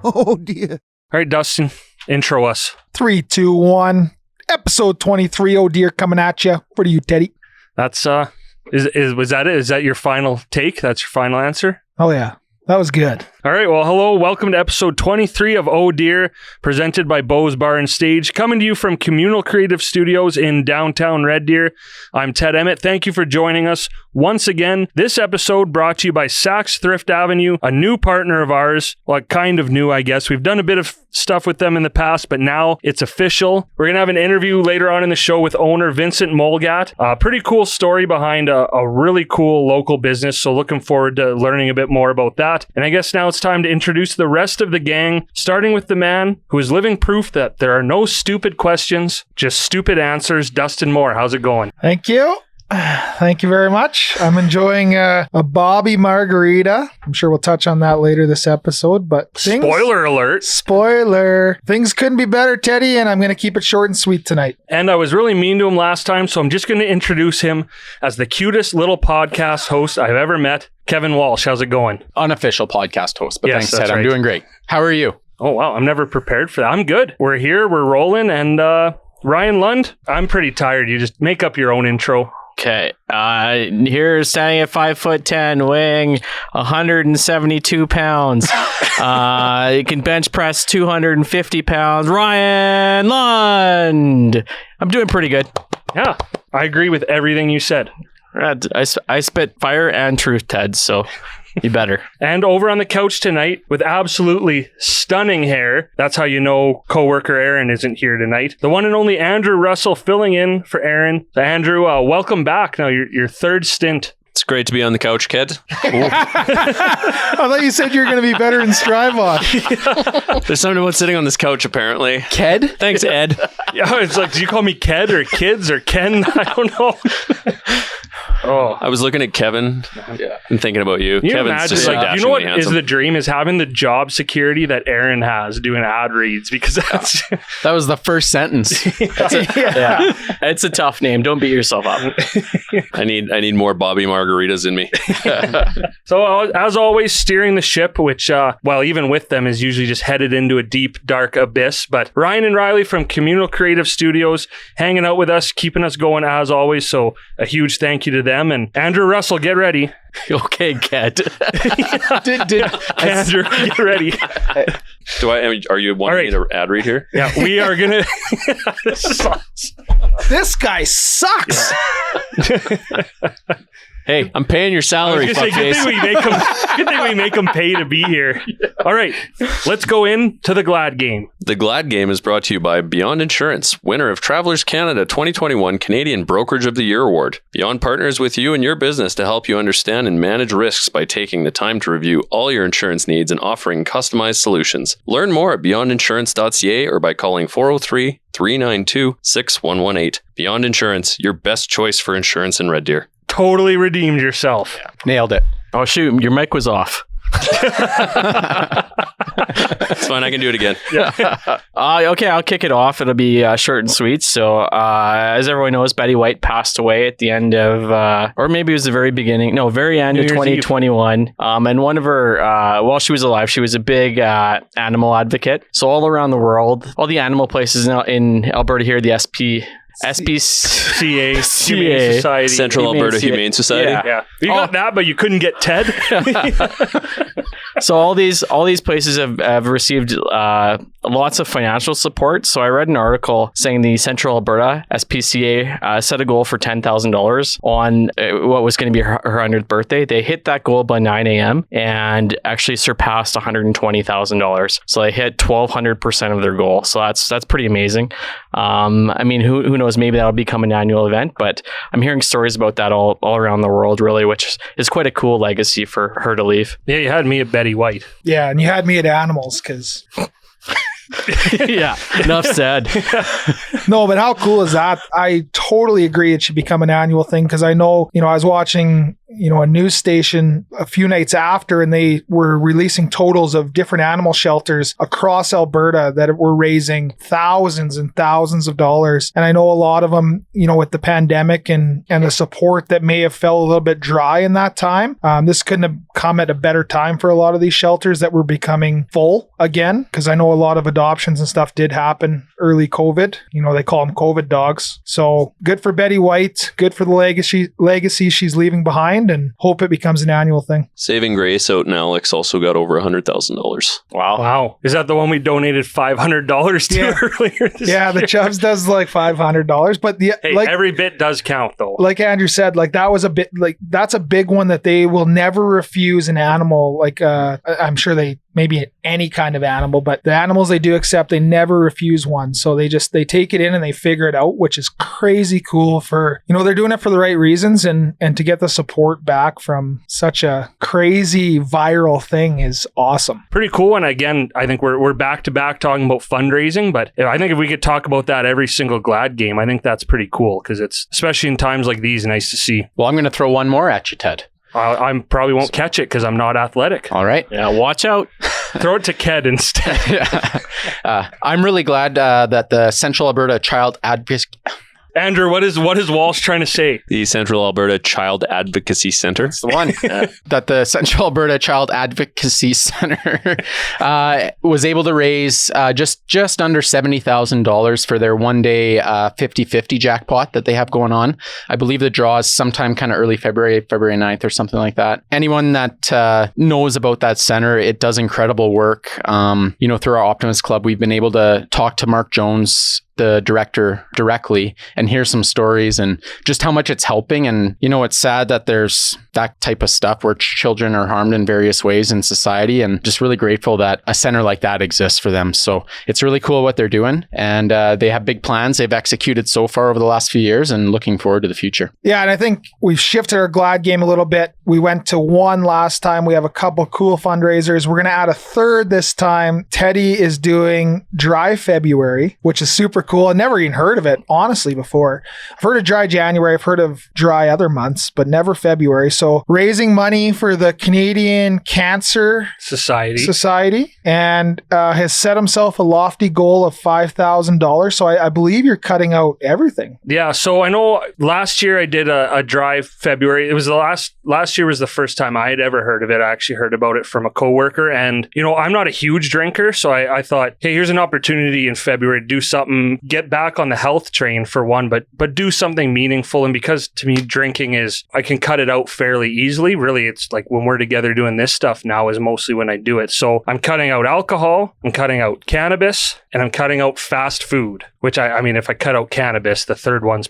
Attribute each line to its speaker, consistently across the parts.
Speaker 1: Oh, dear.
Speaker 2: All right, Dustin, intro us.
Speaker 3: 3, 2, 1. Episode 23, oh dear, coming at you. What are you, Teddy?
Speaker 2: That's, was that it? Is that your final take? That's your final answer?
Speaker 3: Oh, yeah. That was good.
Speaker 2: All right, well, hello. Welcome to episode 23 of Oh Dear, presented by Bo's Bar and Stage, coming to you from Communal Creative Studios in downtown Red Deer. I'm Ted Emmett. Thank you for joining us once again. This episode brought to you by Sacks Thrift Avenue, a new partner of ours. Well, kind of new, I guess. We've done a bit of stuff with them in the past, but now it's official. We're going to have an interview later on in the show with owner Vincent Molgat. A pretty cool story behind a really cool local business, so looking forward to learning a bit more about that. And I guess now it's time to introduce the rest of the gang, starting with the man who is living proof that there are no stupid questions, just stupid answers. Dustin Moore, how's it going?
Speaker 3: Thank you. Thank you very much. I'm enjoying a Bobby margarita. I'm sure we'll touch on that later this episode, but
Speaker 2: Spoiler alert.
Speaker 3: Spoiler. Things couldn't be better, Teddy, and I'm going to keep it short and sweet tonight.
Speaker 2: And I was really mean to him last time, so I'm just going to introduce him as the cutest little podcast host I've ever met. Kevin Walsh, how's it going?
Speaker 4: Unofficial podcast host, but
Speaker 2: Yes,
Speaker 4: thanks, Ted.
Speaker 2: right.
Speaker 4: I'm doing great. How are you?
Speaker 2: Oh, wow. I'm never prepared for that. I'm good. We're here. We're rolling. And Ryan Lund, I'm pretty tired. You just make up your own intro.
Speaker 5: Okay, here standing at 5'10", weighing 172 pounds. You can bench press 250 pounds. Ryan Lund. I'm doing pretty good.
Speaker 2: Yeah, I agree with everything you said.
Speaker 5: I spit fire and truth, Ted, so you better.
Speaker 2: And over on the couch tonight with absolutely stunning hair. That's how you know Co-Worker Erin isn't here tonight. The one and only Andrew Russell filling in for Erin. So Andrew, welcome back. Now your third stint.
Speaker 6: It's great to be on the couch, kid.
Speaker 3: I thought you said you were going to be better in Strivon.
Speaker 6: There's something about sitting on this couch, apparently.
Speaker 5: Ked? Thanks, Ed.
Speaker 2: Yeah, it's like, did you call me Ked or Kids or Ken? I don't know. Oh,
Speaker 6: I was looking at Kevin and thinking about you.
Speaker 2: Can you
Speaker 6: Kevin's
Speaker 2: imagine,
Speaker 6: just
Speaker 2: like, you know what
Speaker 6: dashingly
Speaker 2: is
Speaker 6: handsome.
Speaker 2: the dream is having the job security that Erin has doing ad reads, because that's
Speaker 4: That was the first sentence.
Speaker 5: Yeah, it's a tough name. Don't beat yourself up.
Speaker 6: I need more Bobby margaritas in me.
Speaker 2: So as always, steering the ship, which even with them is usually just headed into a deep dark abyss. But Ryan and Riley from Communal Creative Studios hanging out with us, keeping us going as always. So a huge thank you to them. And Andrew Russell, get ready.
Speaker 5: Okay, Ked.
Speaker 2: Andrew, get ready.
Speaker 6: Are you wanting me to ad read here?
Speaker 2: Yeah, we are gonna.
Speaker 3: This guy sucks.
Speaker 6: Hey, I'm paying your salary,
Speaker 2: Good thing we make them pay to be here. All right, let's go into the Glad game.
Speaker 6: The Glad Game is brought to you by Beyond Insurance, winner of Travelers Canada 2021 Canadian Brokerage of the Year Award. Beyond partners with you and your business to help you understand and manage risks by taking the time to review all your insurance needs and offering customized solutions. Learn more at beyondinsurance.ca or by calling 403-392-6118. Beyond Insurance, your best choice for insurance in Red Deer.
Speaker 2: Totally redeemed yourself.
Speaker 4: Nailed it.
Speaker 5: Oh, shoot. Your mic was off.
Speaker 6: It's fine. I can do it again.
Speaker 5: Okay, I'll kick it off. It'll be short and sweet. So, as everyone knows, Betty White passed away at the end of, or maybe it was the very beginning. No, very end of 2021. And one of her, while she was alive, she was a big animal advocate. So all around the world, all the animal places now in Alberta here, the SPCA
Speaker 2: Humane Society.
Speaker 6: Central Alberta Humane Society.
Speaker 2: Yeah. You got that, but you couldn't get Ted.
Speaker 5: So all these places have received lots of financial support. So I read an article saying the Central Alberta SPCA set a goal for $10,000 on what was going to be her 100th birthday. They hit that goal by 9 a.m. and actually surpassed $120,000. So they hit 1,200% of their goal. So that's pretty amazing. I mean, who knows? Maybe that'll become an annual event, but I'm hearing stories about that all around the world, really, which is quite a cool legacy for her to leave.
Speaker 2: Yeah, you had me at Betty White.
Speaker 3: Yeah, and you had me at animals because...
Speaker 5: Yeah, enough said.
Speaker 3: No, but how cool is that? I totally agree it should become an annual thing because I know, I was watching a news station a few nights after, and they were releasing totals of different animal shelters across Alberta that were raising thousands and thousands of dollars. And I know a lot of them, with the pandemic and the support that may have felt a little bit dry in that time. This couldn't have come at a better time for a lot of these shelters that were becoming full again, because I know a lot of adoptions and stuff did happen early COVID. They call them COVID dogs. So good for Betty White, good for the legacy she's leaving behind, and hope it becomes an annual thing.
Speaker 6: Saving Grace out in Alex also got over $100,000.
Speaker 2: Wow. Is that the one we donated $500 to earlier this year?
Speaker 3: The Chubbs does like $500, but
Speaker 2: every bit does count though.
Speaker 3: Like Andrew said, that was a bit, that's a big one that they will never refuse an animal. I'm sure they maybe any kind of animal, but the animals they do accept, they never refuse one. So they take it in and they figure it out, which is crazy cool for, they're doing it for the right reasons, and to get the support back from such a crazy viral thing is awesome.
Speaker 2: Pretty cool. And again, I think we're back to back talking about fundraising, but I think if we could talk about that every single Glad game, I think that's pretty cool, because it's, especially in times like these, nice to see.
Speaker 4: Well, I'm going to throw one more at you, Ted.
Speaker 2: I probably won't catch it because I'm not athletic.
Speaker 4: All right.
Speaker 5: Yeah, watch out.
Speaker 2: Throw it to Ked instead.
Speaker 4: I'm really glad that the Central Alberta Child Advocacy...
Speaker 2: Andrew, what is Walsh trying to say?
Speaker 6: The Central Alberta Child Advocacy Center.
Speaker 4: That's the one. That the Central Alberta Child Advocacy Center was able to raise just under $70,000 for their one-day 50-50 jackpot that they have going on. I believe the draw is sometime kind of early February 9th or something like that. Anyone that knows about that center, it does incredible work. Through our Optimist Club, we've been able to talk to Mark Jones, the director, directly, and hear some stories and just how much it's helping. And it's sad that there's that type of stuff where children are harmed in various ways in society, and just really grateful that a center like that exists for them. So it's really cool what they're doing, and they have big plans they've executed so far over the last few years, and looking forward to the future.
Speaker 3: Yeah, and I think we've shifted our Glad game a little bit. We went to one last time. We have a couple cool fundraisers. We're going to add a third this time. Teddy is doing Dry February, which is super cool. I've never even heard of it, honestly, before. I've heard of Dry January. I've heard of dry other months, but never February. So raising money for the Canadian Cancer Society, and has set himself a lofty goal of $5,000. So I believe you're cutting out everything.
Speaker 2: Yeah. So I know last year I did a Dry February. It was last year was the first time I had ever heard of it. I actually heard about it from a coworker, and I'm not a huge drinker. So I thought, hey, here's an opportunity in February to do something, get back on the health train for one, but do something meaningful. And because to me, drinking is, I can cut it out fairly easily. Really, it's like when we're together doing this stuff now is mostly when I do it. So I'm cutting out alcohol, I'm cutting out cannabis, and I'm cutting out fast food, which I mean, if I cut out cannabis, the third one's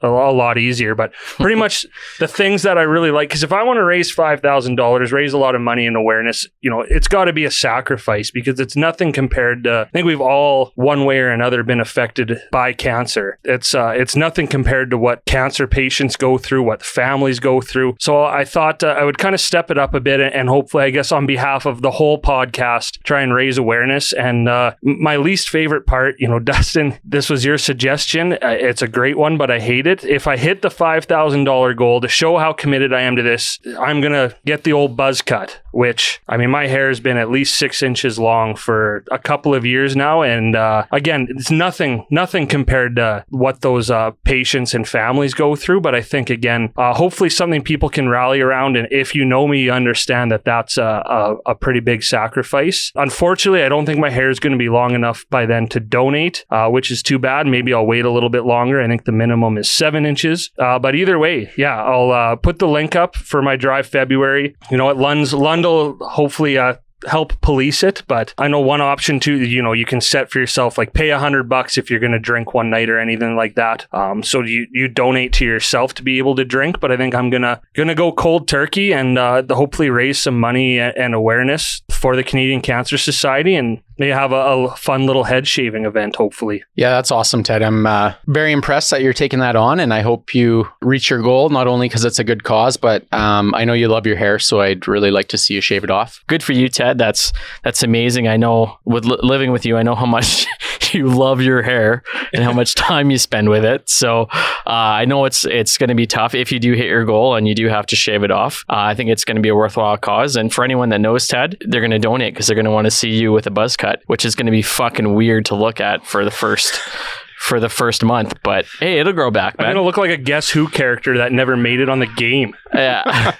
Speaker 2: a lot easier, but pretty much the things that I really like, because if I want to raise $5,000, raise a lot of money and awareness, it's got to be a sacrifice, because it's nothing compared to, I think we've all one way or another been affected by cancer. It's nothing compared to what cancer patients go through, what families go through. So I thought I would kind of step it up a bit, and hopefully, I guess on behalf of the whole podcast, try and raise awareness. And my least favorite part, Dustin, this was your suggestion. It's a great one, but I hate it. If I hit the $5,000 goal, to show how committed I am to this, I'm going to get the old buzz cut, which, I mean, my hair has been at least 6 inches long for a couple of years now. And again, it's nothing compared to what those patients and families go through. But I think, again, hopefully something people can rally around. And if you know me, you understand that that's a pretty big sacrifice. Unfortunately, I don't think my hair is going to be long enough by then to donate, which is too bad. Maybe I'll wait a little bit longer. I think the minimum is 7 inches. But either way, yeah, I'll put the link up for my Dry February. Lund will hopefully help police it, but I know one option too, you can set for yourself, like pay $100 if you're going to drink one night or anything like that. So you donate to yourself to be able to drink, but I think I'm gonna go cold turkey and hopefully raise some money and awareness for the Canadian Cancer Society. And They have a fun little head shaving event, hopefully.
Speaker 4: Yeah, that's awesome, Ted. I'm very impressed that you're taking that on, and I hope you reach your goal, not only because it's a good cause, but I know you love your hair, so I'd really like to see you shave it off.
Speaker 5: Good for you, Ted. That's amazing. I know with living with you, I know how much you love your hair and how much time you spend with it. So I know it's going to be tough if you do hit your goal and you do have to shave it off. I think it's going to be a worthwhile cause. And for anyone that knows Ted, they're going to donate because they're going to want to see you with a buzz cut, which is going to be fucking weird to look at for the first month, but hey, it'll grow back, man.
Speaker 2: I'm gonna look like a Guess Who character that never made it on the game.
Speaker 5: Yeah.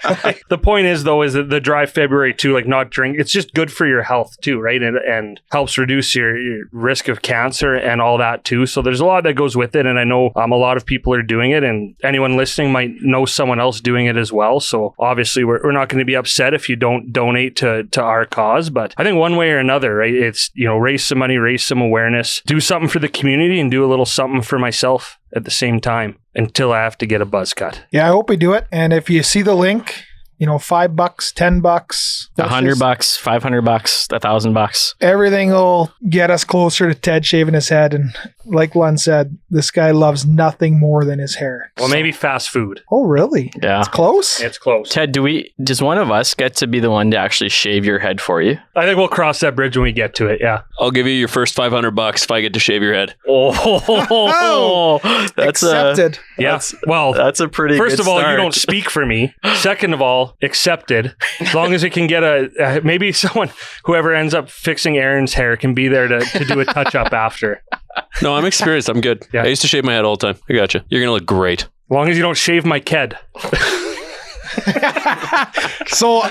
Speaker 2: The point is, though, is that the dry February too, like not drink, it's just good for your health too, right? And helps reduce your risk of cancer and all that too. So there's a lot that goes with it, and I know a lot of people are doing it, and anyone listening might know someone else doing it as well. So obviously, we're not going to be upset if you don't donate to our cause, but I think one way or another, right? It's raise some money, raise some awareness, do something for the community, and do a little something for myself at the same time until I have to get a buzz cut.
Speaker 3: Yeah, I hope we do it. And if you see the link, $5, $10,
Speaker 5: $100, $500, $1,000.
Speaker 3: everything will get us closer to Ted shaving his head. And like Lon said, this guy loves nothing more than his hair.
Speaker 2: Well, maybe fast food.
Speaker 3: Oh, really?
Speaker 5: Yeah.
Speaker 3: It's close?
Speaker 2: It's close.
Speaker 5: Ted, does one of us get to be the one to actually shave your head for you?
Speaker 2: I think we'll cross that bridge when we get to it. Yeah.
Speaker 6: I'll give you your first $500 if I get to shave your head.
Speaker 5: Oh, that's
Speaker 3: Accepted.
Speaker 2: Yeah. Well,
Speaker 5: that's a pretty
Speaker 2: first
Speaker 5: good
Speaker 2: of all,
Speaker 5: start.
Speaker 2: you don't speak for me. Second of all, accepted. As long as it can get maybe someone, whoever ends up fixing Erin's hair can be there to do a touch up after.
Speaker 6: No, I'm experienced. I'm good.
Speaker 2: Yeah.
Speaker 6: I used to shave my head all the time. I got you. You're going to look great.
Speaker 2: As long as you don't shave my ked.
Speaker 3: So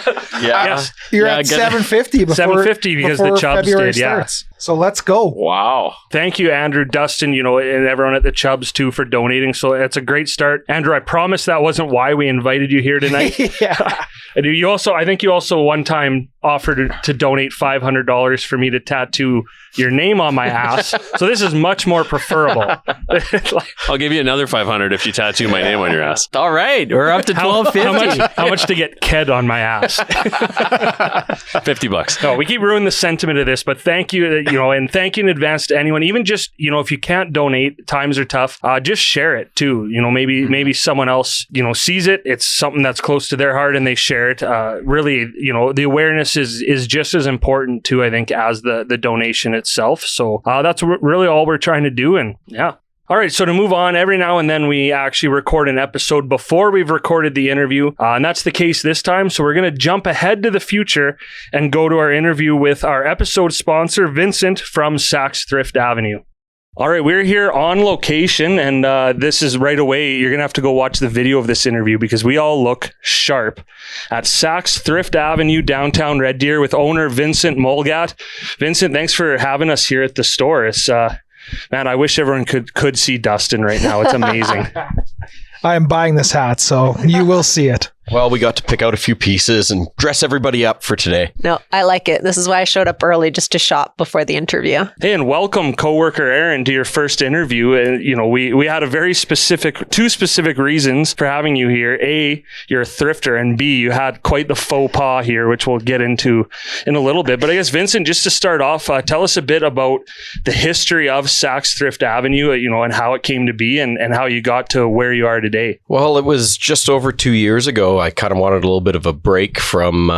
Speaker 2: Yes.
Speaker 3: you're
Speaker 5: Yeah,
Speaker 3: at
Speaker 5: get it.
Speaker 3: $750 before
Speaker 2: $750 because the
Speaker 3: before
Speaker 2: Chubbs
Speaker 3: February
Speaker 2: did, yeah.
Speaker 3: starts. So let's go.
Speaker 5: Wow.
Speaker 2: Thank you, Andrew, Dustin, and everyone at the Chubbs too for donating. So it's a great start. Andrew, I promise that wasn't why we invited you here tonight.
Speaker 3: Yeah.
Speaker 2: I think you also one time offered to donate $500 for me to tattoo your name on my ass. So this is much more preferable.
Speaker 6: I'll give you another $500 if you tattoo my name on your ass.
Speaker 5: All right, we're up to $1,250.
Speaker 2: How much to get ked on my ass?
Speaker 6: $50.
Speaker 2: No, we keep ruining the sentiment of this, but thank you, and thank you in advance to anyone. Even just, if you can't donate, times are tough. Just share it too. Maybe someone else, sees it. It's something that's close to their heart, and they share it. Really, the awareness is just as important too, I think, as the donation itself. So that's really all we're trying to do, and yeah. All right, so to move on, every now and then we actually record an episode before we've recorded the interview, and that's the case this time. So we're going to jump ahead to the future and go to our interview with our episode sponsor, Vincent from Sacks Thrift Avenue. All right, we're here on location, and this is right away. You're going to have to go watch the video of this interview because we all look sharp at Sacks Thrift Avenue, downtown Red Deer, with owner Vincent Molgat. Vincent, thanks for having us here at the store. It's man, I wish everyone could see Dustin right now. It's amazing.
Speaker 3: I am buying this hat, so you will see it.
Speaker 1: Well, we got to pick out a few pieces and dress everybody up for today.
Speaker 7: No, I like it. This is why I showed up early, just to shop before the interview.
Speaker 2: Hey, and welcome, Co-Worker Erin, to your first interview. And we had a two specific reasons for having you here. A, you're a thrifter, and B, you had quite the faux pas here, which we'll get into in a little bit. But I guess, Vincent, just to start off, tell us a bit about the history of Sacks Thrift Avenue, and how it came to be and how you got to where you are today.
Speaker 1: Well, it was just over 2 years ago. I kind of wanted a little bit of a break from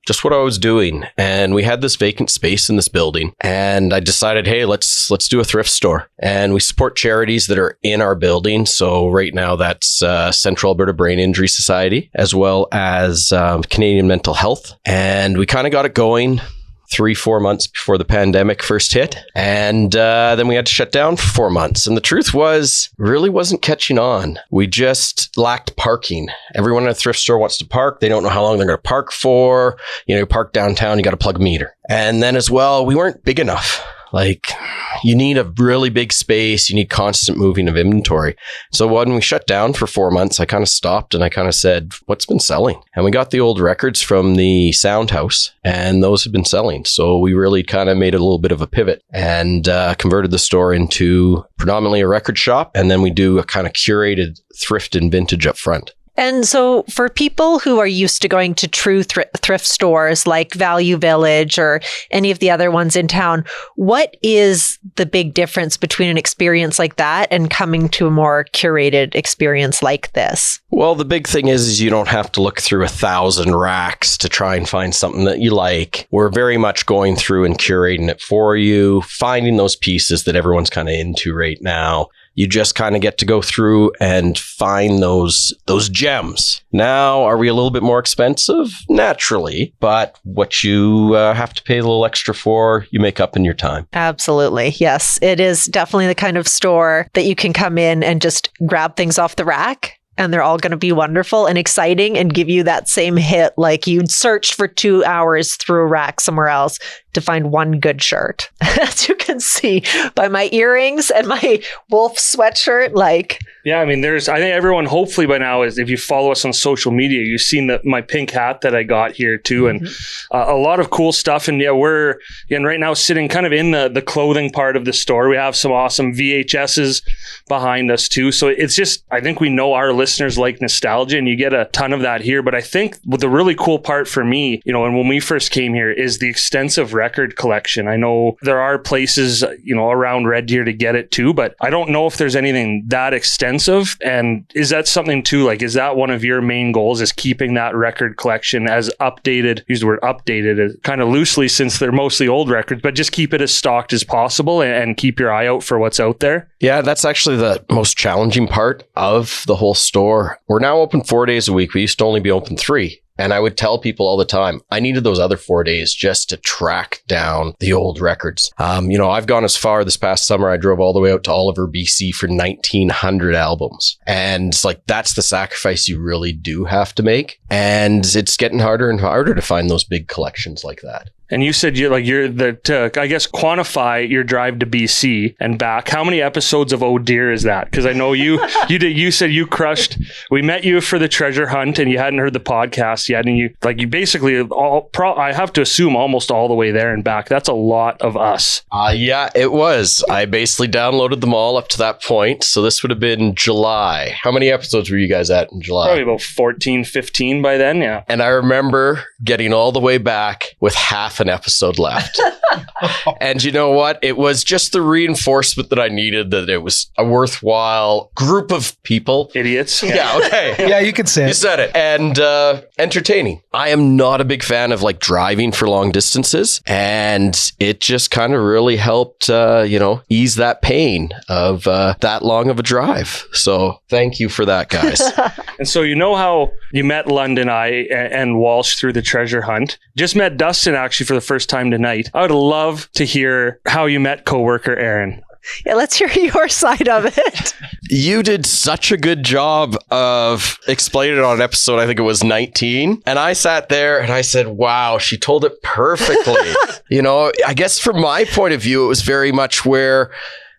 Speaker 1: just what I was doing. And we had this vacant space in this building. And I decided, hey, let's do a thrift store. And we support charities that are in our building. So right now that's Central Alberta Brain Injury Society, as well as Canadian Mental Health. And we kind of got it going 3-4 months before the pandemic first hit. And then we had to shut down for 4 months. And the truth was, really wasn't catching on. We just lacked parking. Everyone in a thrift store wants to park. They don't know how long they're going to park for. You park downtown, you got to plug a meter. And then as well, we weren't big enough. Like, you need a really big space. You need constant moving of inventory. So when we shut down for 4 months, I kind of stopped and I kind of said, what's been selling? And we got the old records from the Sound House, and those have been selling. So we really kind of made a little bit of a pivot and converted the store into predominantly a record shop. And then we do a kind of curated thrift and vintage up front.
Speaker 7: And so for people who are used to going to true thrift stores like Value Village or any of the other ones in town, what is the big difference between an experience like that and coming to a more curated experience like this?
Speaker 1: Well, the big thing is you don't have to look through 1,000 racks to try and find something that you like. We're very much going through and curating it for you, finding those pieces that everyone's kind of into right now. You just kind of get to go through and find those gems. Now, are we a little bit more expensive? Naturally, but what you have to pay a little extra for, you make up in your time.
Speaker 7: Absolutely. Yes, it is definitely the kind of store that you can come in and just grab things off the rack. And they're all going to be wonderful and exciting and give you that same hit like you'd searched for 2 hours through a rack somewhere else to find one good shirt. As you can see by my earrings and my wolf sweatshirt, like...
Speaker 2: Yeah, I mean, I think everyone hopefully by now is, if you follow us on social media, you've seen my pink hat that I got here too. And a lot of cool stuff. And yeah, we're right now sitting kind of in the clothing part of the store. We have some awesome VHSs behind us too. So it's just, I think we know our listeners like nostalgia and you get a ton of that here. But I think the really cool part for me, and when we first came here, is the extensive record collection. I know there are places, around Red Deer to get it too, but I don't know if there's anything that extensive. And is that something too, like, is that one of your main goals, is keeping that record collection as updated, use the word updated kind of loosely since they're mostly old records, but just keep it as stocked as possible and keep your eye out for what's out there?
Speaker 1: Yeah, that's actually the most challenging part of the whole store. We're now open 4 days a week. We used to only be open 3. And I would tell people all the time, I needed those other 4 days just to track down the old records. I've gone as far this past summer. I drove all the way out to Oliver, BC for 1,900 albums. And that's the sacrifice you really do have to make. And it's getting harder and harder to find those big collections like that.
Speaker 2: And you said to quantify your drive to BC and back. How many episodes of Oh Dear is that? Because I know you said you crushed. We met you for the treasure hunt, and you hadn't heard the podcast yet, and you basically I have to assume almost all the way there and back. That's a lot of us.
Speaker 1: Yeah, it was. I basically downloaded them all up to that point. So this would have been July. How many episodes were you guys at in July?
Speaker 2: Probably about 14, 15 by then. Yeah.
Speaker 1: And I remember getting all the way back with half an episode left. And you know what? It was just the reinforcement that I needed, that it was a worthwhile group of people.
Speaker 2: Idiots.
Speaker 1: Yeah, okay.
Speaker 3: Yeah, you can say it.
Speaker 1: You said it. And entertaining. I am not a big fan of driving for long distances. And it just kind of really helped, ease that pain of that long of a drive. So thank you for that, guys.
Speaker 2: And so how you met London Eye and Walsh through the treasure hunt. Just met Dustin actually for the first time tonight. I would love to hear how you met Co-Worker Erin.
Speaker 7: Yeah, let's hear your side of it.
Speaker 1: You did such a good job of explaining it on episode, I think it was 19. And I sat there and I said, wow, she told it perfectly. I guess from my point of view, it was very much where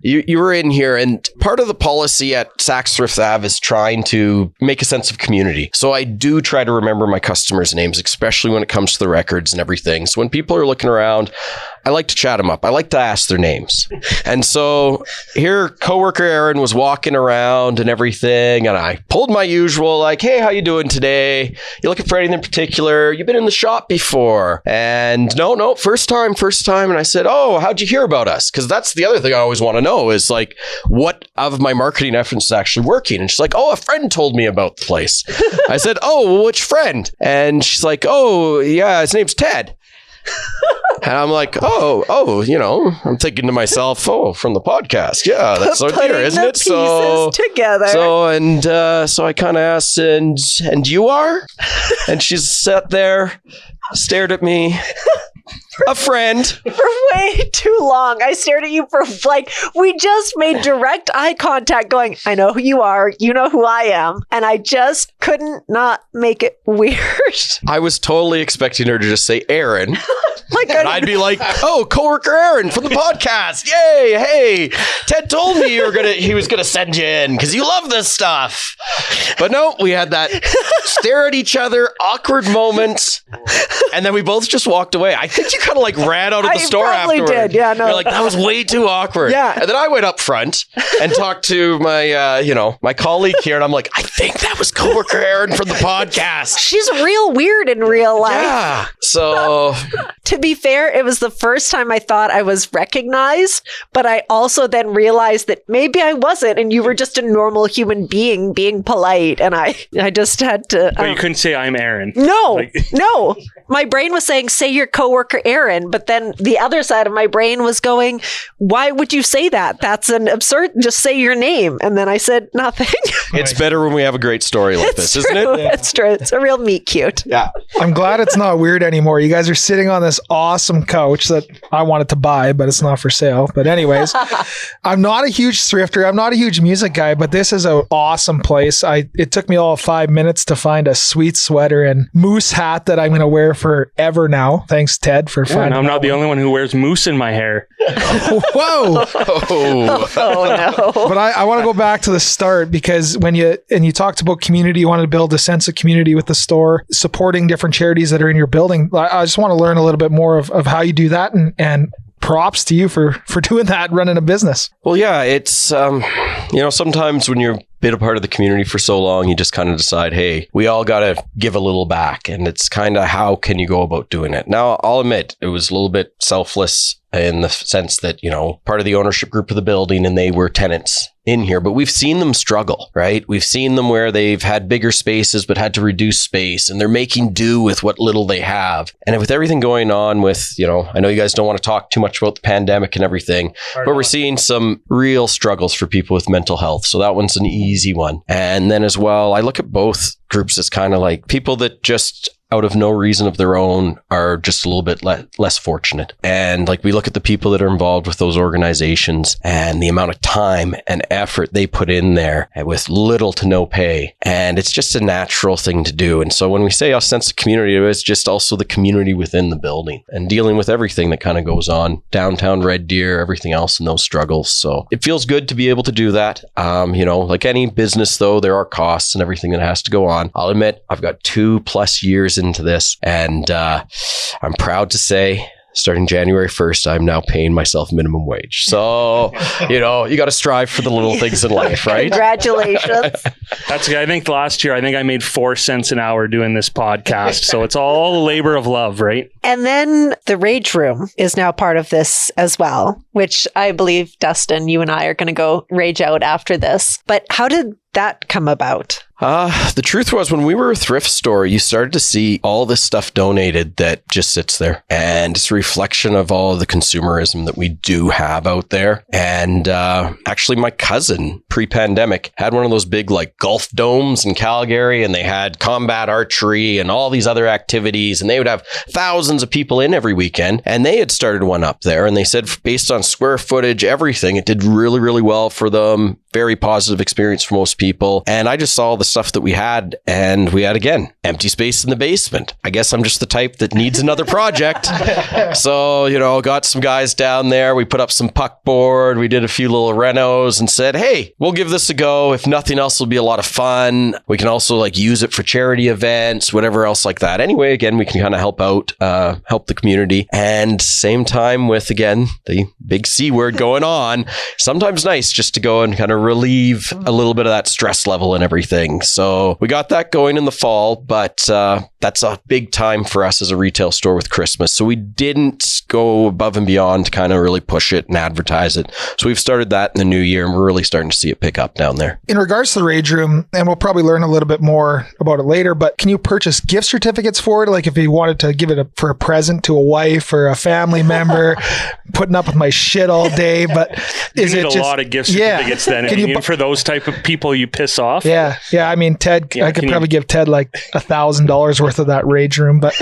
Speaker 1: you were in here, and part of the policy at Sacks Thrift Ave is trying to make a sense of community. So I do try to remember my customers' names, especially when it comes to the records and everything. So when people are looking around, I like to chat them up. I like to ask their names. And so here, Co-Worker Erin was walking around and everything, and I pulled my usual, hey, how you doing today? You looking for anything in particular? You been in the shop before? And no, first time. And I said, oh, how'd you hear about us? Because that's the other thing I always want to know is what of my marketing efforts is actually working? And she's like, oh, a friend told me about the place. I said, oh, well, which friend? And she's like, oh, yeah, his name's Ted. And I'm like, I'm thinking to myself, from the podcast. Yeah, that's so dear, isn't it? So
Speaker 7: together.
Speaker 1: So I kind of asked, and you are? And she sat there, stared at me. A friend.
Speaker 7: For way too long. I stared at you for we just made direct eye contact going, I know who you are. You know who I am. And I just couldn't not make it weird.
Speaker 1: I was totally expecting her to just say Erin. And I'd be like, oh, Co-Worker Erin from the podcast. Yay. Hey, Ted told me he was gonna send you in because you love this stuff. But no, we had that stare at each other, awkward moments. And then we both just walked away. I think you kind of like ran out of the store afterwards.
Speaker 7: Did. Yeah, no.
Speaker 1: You're like, that was way too awkward.
Speaker 7: Yeah.
Speaker 1: And then I went up front and talked to my, my colleague here. And I'm like, I think that was Co-Worker Erin from the podcast.
Speaker 7: She's real weird in real life.
Speaker 1: Yeah. So
Speaker 7: To be fair, it was the first time I thought I was recognized, but I also then realized that maybe I wasn't, and you were just a normal human being polite, and I just had to.
Speaker 2: But you couldn't say I'm Erin.
Speaker 7: No. My brain was saying, say your coworker Erin, but then the other side of my brain was going, why would you say that? That's an absurd, just say your name. And then I said nothing.
Speaker 1: it's better when we have a great story like this, isn't it?
Speaker 7: Yeah. It's true. It's a real meet cute.
Speaker 1: Yeah.
Speaker 3: I'm glad it's not weird anymore. You guys are sitting on this awesome couch that I wanted to buy, but it's not for sale. But anyways, I'm not a huge thrifter. I'm not a huge music guy, but this is an awesome place. It took me all 5 minutes to find a sweet sweater and moose hat that I'm going to wear forever now. Thanks, Ted, for finding.
Speaker 2: I'm not the only one who wears moose in my hair.
Speaker 3: Whoa.
Speaker 7: Oh no.
Speaker 3: But I want to go back to the start, because when you talked about community, you wanted to build a sense of community with the store, supporting different charities that are in your building. I just want to learn a little bit more of how you do that, and props to you for doing that, running a business.
Speaker 1: Well, yeah, it's, sometimes when you're been a part of the community for so long, you just kind of decide, hey, we all got to give a little back. And it's kind of, how can you go about doing it? Now, I'll admit, it was a little bit selfless in the sense that, part of the ownership group of the building, and they were tenants in here, but we've seen them struggle, right? We've seen them where they've had bigger spaces, but had to reduce space, and they're making do with what little they have. And with everything going on with, I know you guys don't want to talk too much about the pandemic and everything, but we're seeing some real struggles for people with mental health. So that one's an easy one. And then as well, I look at both groups as kind of like people that just out of no reason of their own are just a little bit less fortunate. And like, we look at the people that are involved with those organizations and the amount of time and effort they put in there with little to no pay. And it's just a natural thing to do. And so when we say a sense of community, it's just also the community within the building and dealing with everything that kind of goes on downtown Red Deer, everything else in those struggles. So it feels good to be able to do that. Like any business though, there are costs and everything that has to go on. I'll admit, I've got 2+ years into this, and I'm proud to say, starting January 1st, I'm now paying myself minimum wage. So, you got to strive for the little things in life, right?
Speaker 7: Congratulations.
Speaker 2: That's good. I think last year, I made 4 cents an hour doing this podcast. So it's all a labor of love, right?
Speaker 7: And then the Rage Room is now part of this as well, which I believe, Dustin, you and I are going to go rage out after this. But how did that come about?
Speaker 1: The truth was, when we were a thrift store, you started to see all this stuff donated that just sits there. And it's a reflection of all the consumerism that we do have out there. And actually, my cousin, pre-pandemic, had one of those big golf domes in Calgary, and they had combat archery and all these other activities. And they would have thousands of people in every weekend. And they had started one up there. And they said, based on square footage, everything, it did really, really well for them. Very positive experience for most people. And I just saw the stuff that we had, and we had, again, empty space in the basement. I guess I'm just the type that needs another project. So, got some guys down there. We put up some puckboard. We did a few little renos and said, hey, we'll give this a go. If nothing else, it'll be a lot of fun. We can also use it for charity events, whatever else like that. Anyway, again, we can kind of help out, help the community. And same time with, again, the big C word going on, sometimes nice just to go and kind of relieve a little bit of that stress level and everything. So we got that going in the fall, but that's a big time for us as a retail store with Christmas. So we didn't go above and beyond to kind of really push it and advertise it. So we've started that in the new year, and we're really starting to see it pick up down there.
Speaker 3: In regards to the Rage Room, and we'll probably learn a little bit more about it later, but can you purchase gift certificates for it? Like if you wanted to give it for a present to a wife or a family member, putting up with my shit all day, but is it
Speaker 2: a lot of gift certificates then? For those type of people you piss off?
Speaker 3: Yeah. I mean, Ted, I could probably give Ted $1,000 worth of that Rage Room, but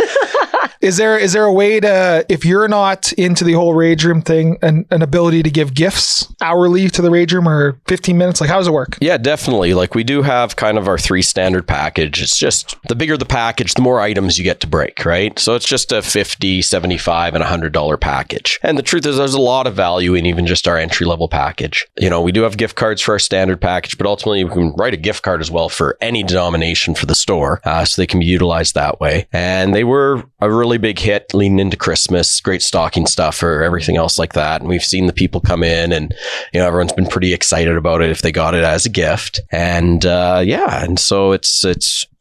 Speaker 3: Is there a way to, if you're not into the whole rage room thing, an ability to give gifts hourly to the rage room or 15 minutes? Like, how does it work?
Speaker 1: Yeah, definitely. Like, we do have kind of our 3 standard package. It's just the bigger the package, the more items you get to break, right? So it's just a $50, $75, and $100 package. And the truth is, there's a lot of value in even just our entry level package. We do have gift cards for our standard package, but ultimately we can write a gift card as well for any denomination for the store, so they can be utilized that way. And they were a really big hit leading into Christmas, great stocking stuff or everything else like that. And we've seen the people come in and, everyone's been pretty excited about it if they got it as a gift. And and so it's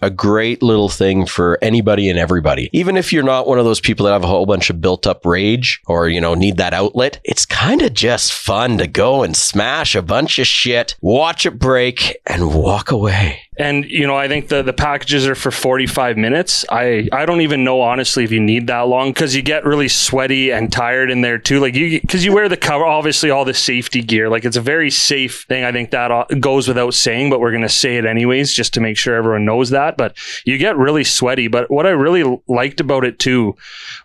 Speaker 1: a great little thing for anybody and everybody. Even if you're not one of those people that have a whole bunch of built up rage or, need that outlet, it's kind of just fun to go and smash a bunch of shit, watch it break, and walk away.
Speaker 2: And, I think the packages are for 45 minutes. I don't even know, honestly, if you need that long, because you get really sweaty and tired in there too. Like, because you wear the cover, obviously all the safety gear. Like, it's a very safe thing. I think that goes without saying, but we're going to say it anyways, just to make sure everyone knows that. But you get really sweaty. But what I really liked about it too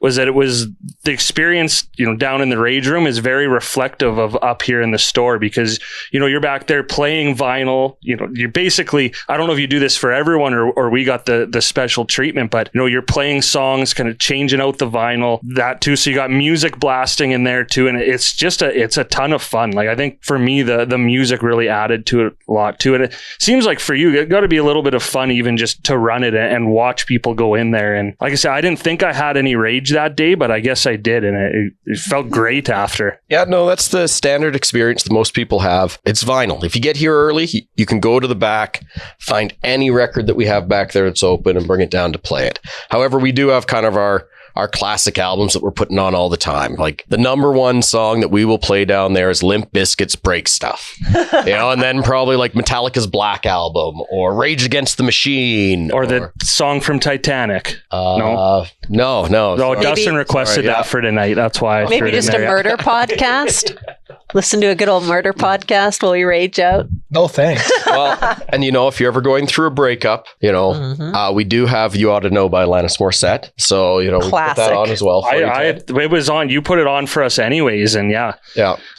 Speaker 2: was that it was the experience, down in the rage room is very reflective of up here in the store, because, you're back there playing vinyl. You're basically, I don't know if you do this for everyone or we got the special treatment, but you're playing songs, kind of changing out the vinyl, that too. So you got music blasting in there too. And it's a ton of fun. Like, I think for me, the music really added to it a lot too. And it seems like for you, it got to be a little bit of fun, even just to run it and watch people go in there. And like I said, I didn't think I had any rage that day, but I guess I did. And it felt great after.
Speaker 1: Yeah, no, that's the standard experience that most people have. It's vinyl. If you get here early, you can go to the back, find any record that we have back there that's open and bring it down to play it. However, we do have kind of our classic albums that we're putting on all the time. Like, the number one song that we will play down there is Limp Bizkit's Break Stuff. And then probably like Metallica's Black Album or Rage Against the Machine.
Speaker 2: Or the song from Titanic.
Speaker 1: No.
Speaker 2: Dustin requested that for tonight. That's why I
Speaker 7: maybe just a murder podcast. Listen to a good old murder podcast while you rage out.
Speaker 3: No thanks.
Speaker 1: Well, and if you're ever going through a breakup, we do have You Ought to Know by Alanis Morissette. So, we put that on as well.
Speaker 2: It was on. You put it on for us anyways. And yeah.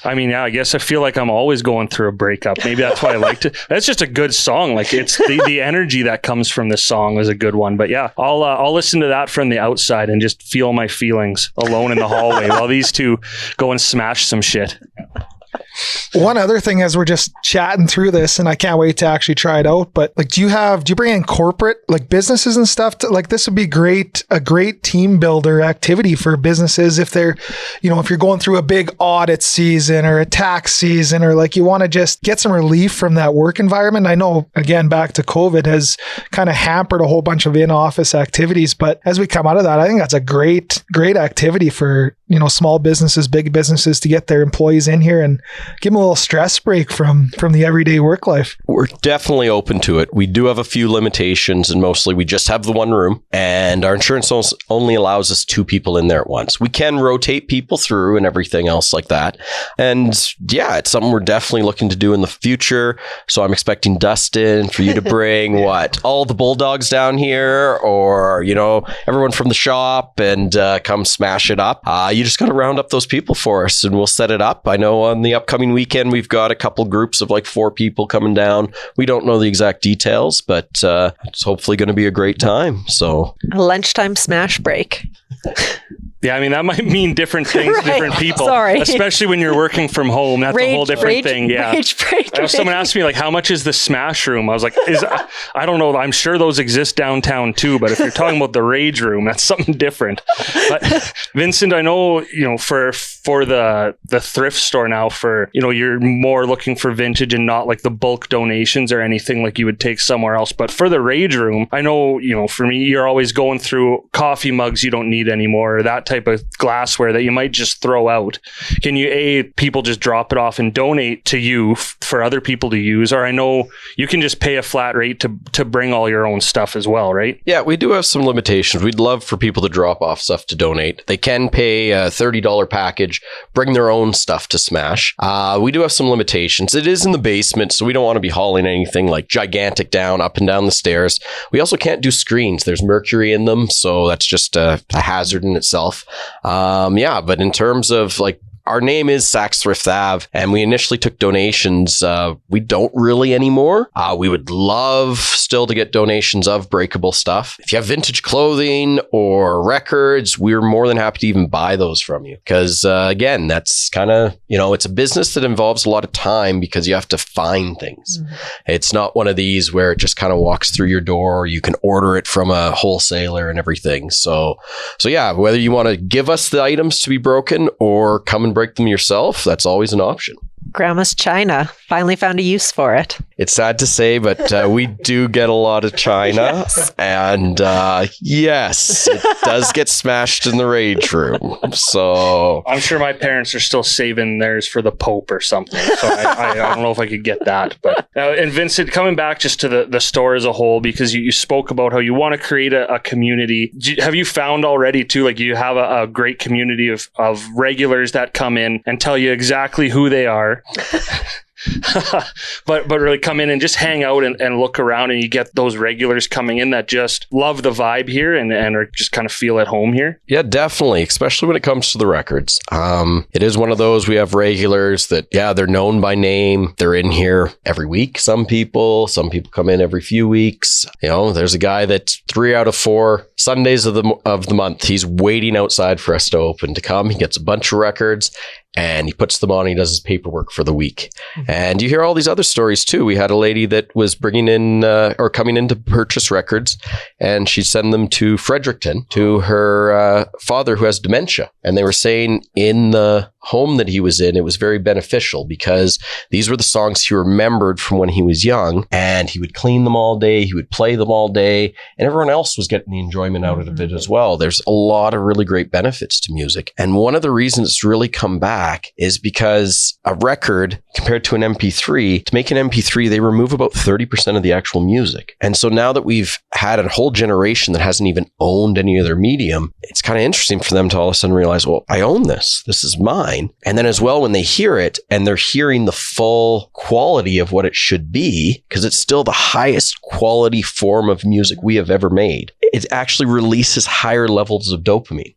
Speaker 2: I mean, I guess I feel like I'm always going through a breakup. Maybe that's why I liked it. That's just a good song. Like, it's the energy that comes from this song is a good one. But yeah, I'll listen to that from the outside and just feel my feelings alone in the hallway while these two go and smash some shit.
Speaker 3: One other thing, as we're just chatting through this, and I can't wait to actually try it out, but like, do you bring in corporate, like, businesses and stuff like this would be a great team builder activity for businesses if they're, if you're going through a big audit season or a tax season, or like you want to just get some relief from that work environment. I know, again, back to COVID has kind of hampered a whole bunch of in-office activities, but as we come out of that, I think that's a great activity for, small businesses, big businesses to get their employees in here and give them a little stress break from the everyday work life.
Speaker 1: We're definitely open to it. We do have a few limitations, and mostly we just have the one room, and our insurance only allows us 2 people in there at once. We can rotate people through and everything else like that. And yeah, it's something we're definitely looking to do in the future. So I'm expecting Dustin for you to bring all the bulldogs down here, or, everyone from the shop, and come smash it up. You just got to round up those people for us and we'll set it up. I know on the upcoming weekend, we've got a couple groups of like 4 people coming down. We don't know the exact details, but it's hopefully going to be a great time. So
Speaker 7: a lunchtime smash break.
Speaker 2: Yeah, I mean, that might mean different things to different people.
Speaker 7: Sorry.
Speaker 2: Especially when you're working from home. That's a whole different thing. Yeah. Someone asked me, like, how much is the smash room? I was like, I don't know. I'm sure those exist downtown too, but if you're talking about the rage room, that's something different. But Vincent, I know, for the thrift store now, for, you're more looking for vintage and not like the bulk donations or anything like you would take somewhere else. But for the rage room, I know, for me, you're always going through coffee mugs you don't need anymore, or that type of glassware that you might just throw out. Can people just drop it off and donate to you for other people to use? Or I know you can just pay a flat rate to bring all your own stuff as well, right?
Speaker 1: Yeah, we do have some limitations. We'd love for people to drop off stuff to donate. They can pay a $30 package vintage, bring their own stuff to smash. We do have some limitations. It is in the basement, so we don't want to be hauling anything like gigantic up and down the stairs. We also can't do screens. There's mercury in them, so that's just a hazard in itself. But in terms of like, our name is Sacks Thrift Ave, and we initially took donations. We don't really anymore. We would love still to get donations of breakable stuff. If you have vintage clothing or records, we're more than happy to even buy those from you. Because again, that's kind of, it's a business that involves a lot of time because you have to find things. Mm-hmm. It's not one of these where it just kind of walks through your door. You can order it from a wholesaler and everything. So yeah, whether you want to give us the items to be broken or come and break them yourself, that's always an option.
Speaker 7: Grandma's china. Finally found a use for it.
Speaker 1: It's sad to say, but we do get a lot of china. Yes. And yes, it does get smashed in the rage room. So
Speaker 2: I'm sure my parents are still saving theirs for the Pope or something. So I don't know if I could get that. But and Vincent, coming back just to the store as a whole, because you spoke about how you want to create a community. Have you found already too, like you have a great community of regulars that come in and tell you exactly who they are? but really come in and just hang out and look around, and you get those regulars coming in that just love the vibe here and are just kind of feel at home here.
Speaker 1: Yeah, definitely, especially when it comes to the records. It is one of those, we have regulars that, they're known by name. They're in here every week. Some people come in every few weeks. There's a guy that's 3 out of 4 Sundays of the month. He's waiting outside for us to open to come. He gets a bunch of records and he puts them on. He does his paperwork for the week. Mm-hmm. And you hear all these other stories too. We had a lady that was bringing in or coming in to purchase records, and she'd send them to Fredericton to her father who has dementia. And they were saying in the home that he was in, it was very beneficial because these were the songs he remembered from when he was young, and he would clean them all day. He would play them all day, and everyone else was getting the enjoyment out of it as well. There's a lot of really great benefits to music. And one of the reasons it's really come back is because a record compared to an MP3, to make an MP3, they remove about 30% of the actual music. And so now that we've had a whole generation that hasn't even owned any other medium, it's kind of interesting for them to all of a sudden realize, well, I own this. This is mine. And then as well, when they hear it and they're hearing the full quality of what it should be, because it's still the highest quality form of music we have ever made, it actually releases higher levels of dopamine.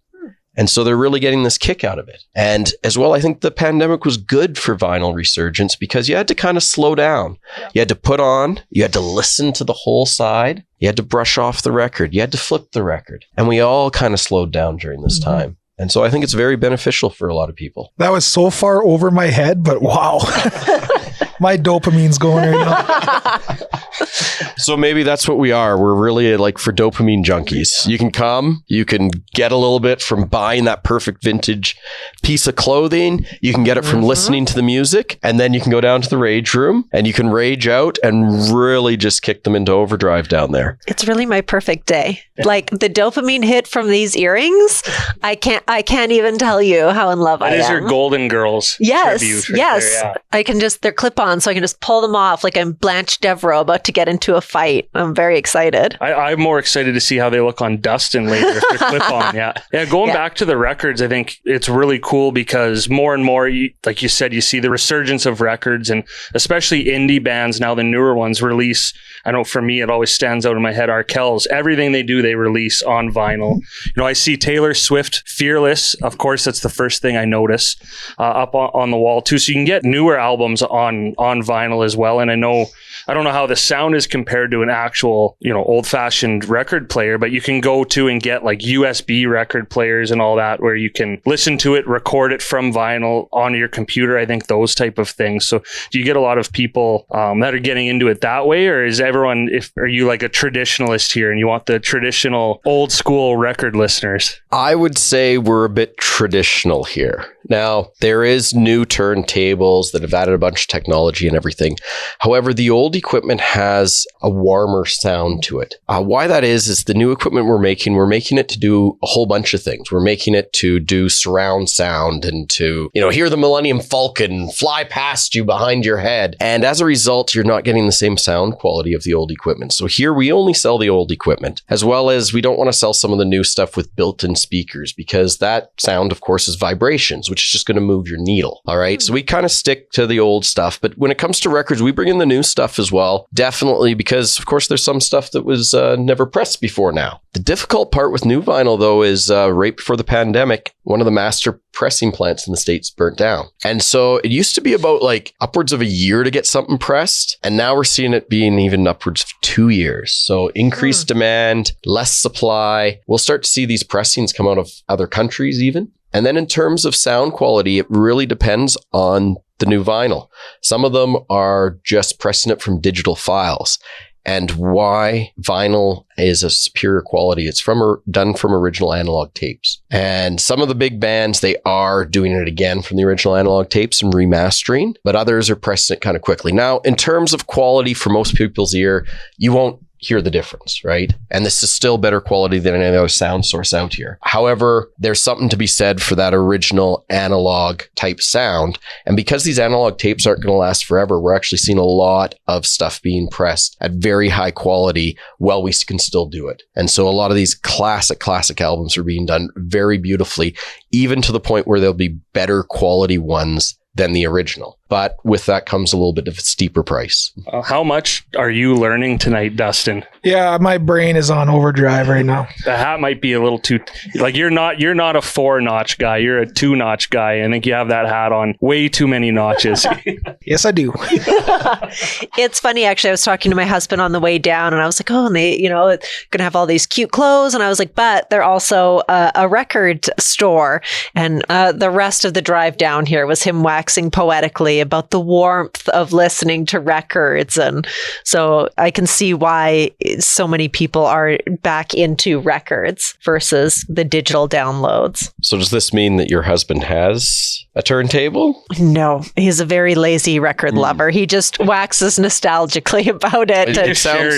Speaker 1: And so they're really getting this kick out of it. And as well, I think the pandemic was good for vinyl resurgence because you had to kind of slow down. You had to put on, you had to listen to the whole side. You had to brush off the record. You had to flip the record. And we all kind of slowed down during this time. And so I think it's very beneficial for a lot of people.
Speaker 3: That was so far over my head, but wow. My dopamine's going right now.
Speaker 1: So maybe that's what we are. We're really like for dopamine junkies. You can come, you can get a little bit from buying that perfect vintage piece of clothing. You can get it from listening to the music, and then you can go down to the rage room and you can rage out and really just kick them into overdrive down there.
Speaker 7: It's really my perfect day. Like the dopamine hit from these earrings, I can't even tell you how in love I am.
Speaker 2: That is your Golden Girls.
Speaker 7: Yes,
Speaker 2: tribute
Speaker 7: yes.
Speaker 2: there, yeah.
Speaker 7: I can they're clip-on, so I can just pull them off like I'm Blanche Devereaux about to get into a fight. I'm very excited.
Speaker 2: I'm more excited to see how they look on Dustin later if they're clip-on. Yeah. Going back to the records, I think it's really cool because more and more, like you said, you see the resurgence of records, and especially indie bands now, the newer ones release. I know for me, it always stands out in my head, Arkells. Everything they do, they release on vinyl. I see Taylor Swift, Fearless. Of course, that's the first thing I notice up on the wall too. So you can get newer albums on vinyl as well. And I don't know how the sound is compared to an actual, old-fashioned record player, but you can go to and get like USB record players and all that, where you can listen to it, record it from vinyl on your computer. I think those type of things. So do you get a lot of people that are getting into it that way, or is everyone, are you like a traditionalist here and you want the traditional old school record listeners?
Speaker 1: I would say we're a bit traditional here. Now, there is new turntables that have added a bunch of technology and everything. However, the oldies equipment has a warmer sound to it. Why that is the new equipment we're making it to do a whole bunch of things. We're making it to do surround sound and to, hear the Millennium Falcon fly past you behind your head. And as a result, you're not getting the same sound quality of the old equipment. So here we only sell the old equipment, as well as we don't want to sell some of the new stuff with built-in speakers, because that sound, of course, is vibrations, which is just going to move your needle. All right. So we kind of stick to the old stuff. But when it comes to records, we bring in the new stuff as well. Definitely, because of course there's some stuff that was never pressed before now. The difficult part with new vinyl, though, is right before the pandemic, one of the master pressing plants in the States burnt down. And so it used to be about like upwards of a year to get something pressed. And now we're seeing it being even upwards of 2 years. So increased demand, less supply. We'll start to see these pressings come out of other countries even. And then in terms of sound quality, it really depends on the new vinyl. Some of them are just pressing it from digital files. And why vinyl is a superior quality. It's done from original analog tapes. And some of the big bands, they are doing it again from the original analog tapes and remastering, but others are pressing it kind of quickly. Now, in terms of quality for most people's ear, you won't hear the difference, right? And this is still better quality than any other sound source out here. However, there's something to be said for that original analog type sound. And because these analog tapes aren't going to last forever, we're actually seeing a lot of stuff being pressed at very high quality while we can still do it. And so a lot of these classic albums are being done very beautifully, even to the point where there'll be better quality ones than the original. But with that comes a little bit of a steeper price.
Speaker 2: How much are you learning tonight, Dustin?
Speaker 3: Yeah, my brain is on overdrive right now.
Speaker 2: The hat might be a little too, like you're not a 4-notch guy. You're a 2-notch guy. I think you have that hat on way too many notches.
Speaker 3: Yes, I do.
Speaker 7: It's funny, actually. I was talking to my husband on the way down and I was like, oh, and they, going to have all these cute clothes. And I was like, but they're also a record store. And the rest of the drive down here was him waxing poetically about the warmth of listening to records. And so I can see why so many people are back into records versus the digital downloads.
Speaker 1: So does this mean that your husband has a turntable?
Speaker 7: No, he's a very lazy record lover. He just waxes nostalgically about it.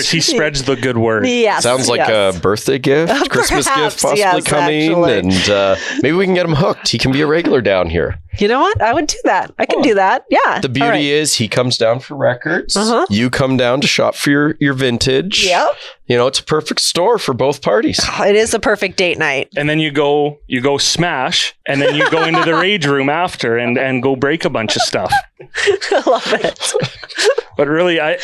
Speaker 2: He spreads the good word.
Speaker 7: Yes.
Speaker 1: Sounds like a birthday gift, Christmas gift possibly coming.
Speaker 7: Actually.
Speaker 1: And maybe we can get him hooked. He can be a regular down here.
Speaker 7: You know what? I would do that. I can do that. Yeah.
Speaker 1: The beauty is he comes down for records.
Speaker 7: Uh-huh.
Speaker 1: You come down to shop for your vintage.
Speaker 7: Yep.
Speaker 1: It's a perfect store for both parties.
Speaker 7: It is a perfect date night.
Speaker 2: And then you go smash, and then you go into the rage room after and go break a bunch of stuff.
Speaker 7: I love it.
Speaker 2: But really, I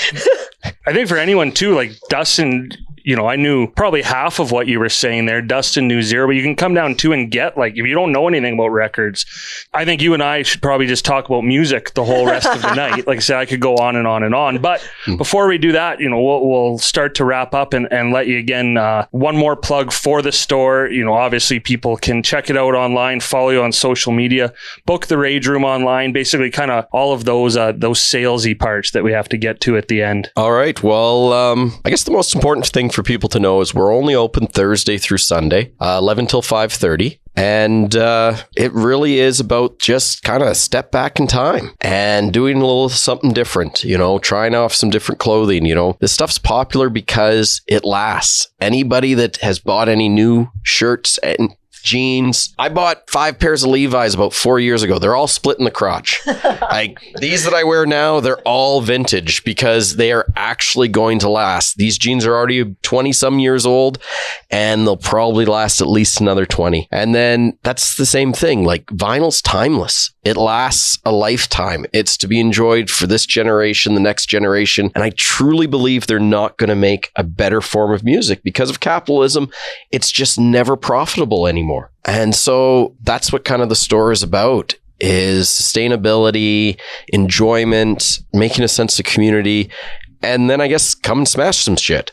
Speaker 2: think for anyone too, like Dustin, I knew probably half of what you were saying there. Dustin knew zero, but you can come down too and get, like, if you don't know anything about records, I think you and I should probably just talk about music the whole rest of the night. Like I said, I could go on and on and on. But before we do that, we'll start to wrap up and let you again, one more plug for the store. Obviously people can check it out online, follow you on social media, book the Rage Room online, basically kind of all of those salesy parts that we have to get to at the end.
Speaker 1: All right. Well, I guess the most important thing for people to know is we're only open Thursday through Sunday, 11 till 5:30. And it really is about just kind of step back in time and doing a little something different, trying off some different clothing. This stuff's popular because it lasts. Anybody that has bought any new shirts and jeans. I bought 5 pairs of Levi's about 4 years ago. They're all split in the crotch. These that I wear now, they're all vintage because they are actually going to last. These jeans are already 20 some years old and they'll probably last at least another 20. And then that's the same thing. Like vinyl's timeless. It lasts a lifetime. It's to be enjoyed for this generation, the next generation. And I truly believe they're not going to make a better form of music because of capitalism. It's just never profitable anymore. And so that's what kind of the store is about, is sustainability, enjoyment, making a sense of community. And then I guess come and smash some shit.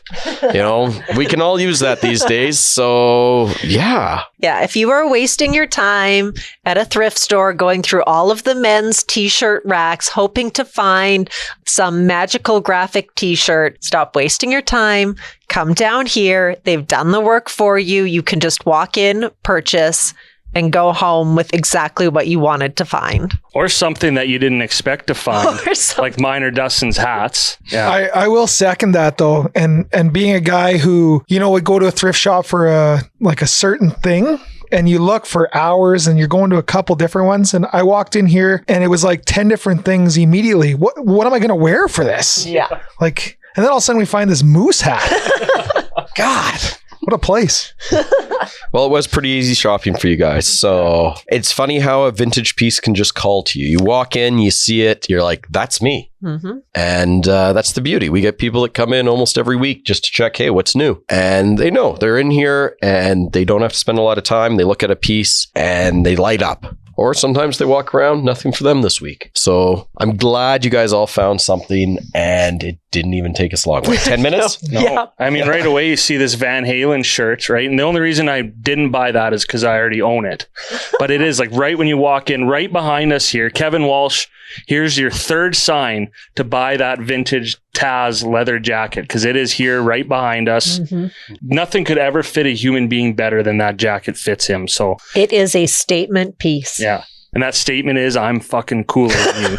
Speaker 1: We can all use that these days. So yeah.
Speaker 7: Yeah. If you are wasting your time at a thrift store going through all of the men's t-shirt racks, hoping to find some magical graphic t-shirt, stop wasting your time. Come down here. They've done the work for you. You can just walk in, purchase, and go home with exactly what you wanted to find.
Speaker 2: Or something that you didn't expect to find,
Speaker 7: Or something.
Speaker 2: like mine or Dustin's hats. Yeah.
Speaker 3: I will second that though. And being a guy who, would go to a thrift shop for a certain thing, and you look for hours and you're going to a couple different ones. And I walked in here and it was like 10 different things immediately. What am I going to wear for this?
Speaker 7: Yeah.
Speaker 3: And then all of a sudden we find this moose hat. God, what a place.
Speaker 1: Well, it was pretty easy shopping for you guys. So it's funny how a vintage piece can just call to you. You walk in, you see it, you're like, that's me.
Speaker 7: Mm-hmm.
Speaker 1: And that's the beauty. We get people that come in almost every week just to check, hey, what's new? And they know they're in here and they don't have to spend a lot of time. They look at a piece and they light up. Or sometimes they walk around, nothing for them this week. So I'm glad you guys all found something, and it didn't even take us long. Like 10 minutes?
Speaker 2: No.
Speaker 7: Yeah.
Speaker 2: I mean, right away you see this Van Halen shirt, right? And the only reason I didn't buy that is because I already own it. But it is like right when you walk in, right behind us here, Kevin Walsh, here's your third sign to buy that vintage Taz leather jacket, because it is here right behind us.
Speaker 7: Mm-hmm.
Speaker 2: Nothing could ever fit a human being better than that jacket fits him. So
Speaker 7: It is a statement piece.
Speaker 2: yeah. And that statement is, I'm fucking cooler than you.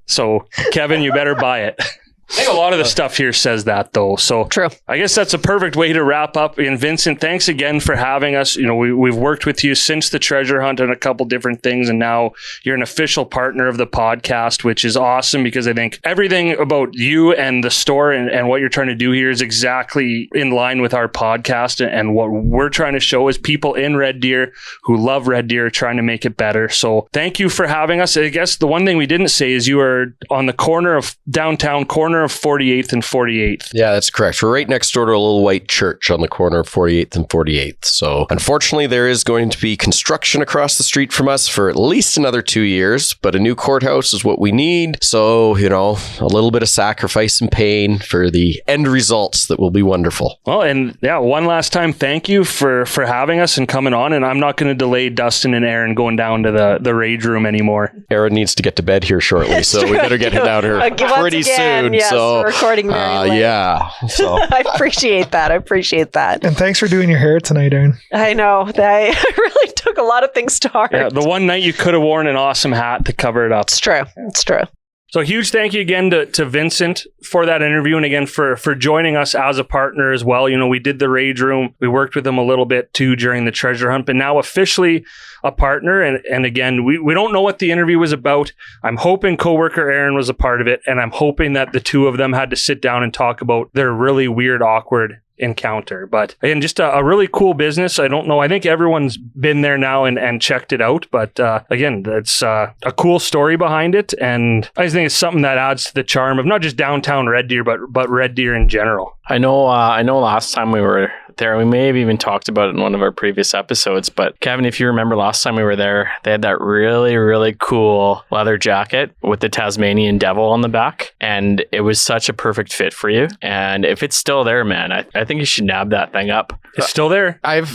Speaker 2: So Kevin, you better buy it. I think a lot of the stuff here says that though. So
Speaker 7: True.
Speaker 2: I guess that's a perfect way to wrap up. And Vincent, thanks again for having us. We've worked with you since the treasure hunt on a couple different things. And now you're an official partner of the podcast, which is awesome because I think everything about you and the store and what you're trying to do here is exactly in line with our podcast. And what we're trying to show is people in Red Deer who love Red Deer trying to make it better. So thank you for having us. I guess the one thing we didn't say is you are on the corner of downtown, corner of 48th and 48th.
Speaker 1: Yeah, that's correct. We're right next door to a little white church on the corner of 48th and 48th. So unfortunately, there is going to be construction across the street from us for at least another 2 years, but a new courthouse is what we need. So, a little bit of sacrifice and pain for the end results that will be wonderful.
Speaker 2: Well, and yeah, one last time, thank you for having us and coming on. And I'm not going to delay Dustin and Erin going down to the rage room anymore.
Speaker 1: Erin needs to get to bed here shortly, so we better get her down here
Speaker 7: Once
Speaker 1: pretty
Speaker 7: again,
Speaker 1: soon.
Speaker 7: yes,
Speaker 1: So,
Speaker 7: we're recording very late.
Speaker 1: yeah. So
Speaker 7: I appreciate that.
Speaker 3: And thanks for doing your hair tonight, Erin.
Speaker 7: I know. I really took a lot of things to heart.
Speaker 2: Yeah, the one night you could have worn an awesome hat to cover it up.
Speaker 7: It's true. It's true.
Speaker 2: So huge thank you again to Vincent for that interview, and again for joining us as a partner as well. We did the Rage Room. We worked with him a little bit too during the treasure hunt, but now officially a partner. And again, we don't know what the interview was about. I'm hoping Co-Worker Erin was a part of it, and I'm hoping that the two of them had to sit down and talk about their really weird, awkward encounter. But again, just a really cool business. I don't know. I think everyone's been there now and checked it out. But again, it's a cool story behind it. And I just think it's something that adds to the charm of not just downtown Red Deer, but Red Deer in general.
Speaker 5: I know last time we were there, we may have even talked about it in one of our previous episodes, but Kevin, if you remember last time we were there, they had that really, really cool leather jacket with the Tasmanian devil on the back, and it was such a perfect fit for you. And if it's still there, man, I think you should nab that thing up.
Speaker 2: It's still there.
Speaker 4: I've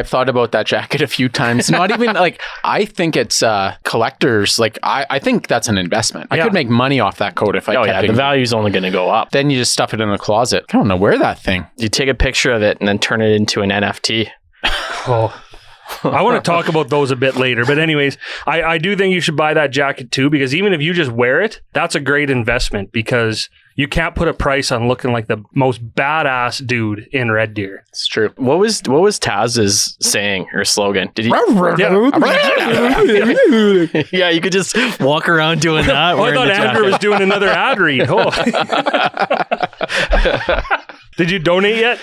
Speaker 4: thought about that jacket a few times. Not even I think it's collectors. I think that's an investment. I could make money off that coat if I kept it.
Speaker 5: The value's only going to go up.
Speaker 4: Then you just stuff it in a closet. I don't know where that thing.
Speaker 5: You take a picture of it and then turn it into an NFT.
Speaker 2: Oh, I want to talk about those a bit later. But anyways, I do think you should buy that jacket too, because even if you just wear it, that's a great investment, because you can't put a price on looking like the most badass dude in Red Deer.
Speaker 5: It's true. What was Taz's saying or slogan? Did he? Yeah, you could just walk around doing that.
Speaker 2: I thought Andrew was doing another ad read. Oh. Did you donate yet?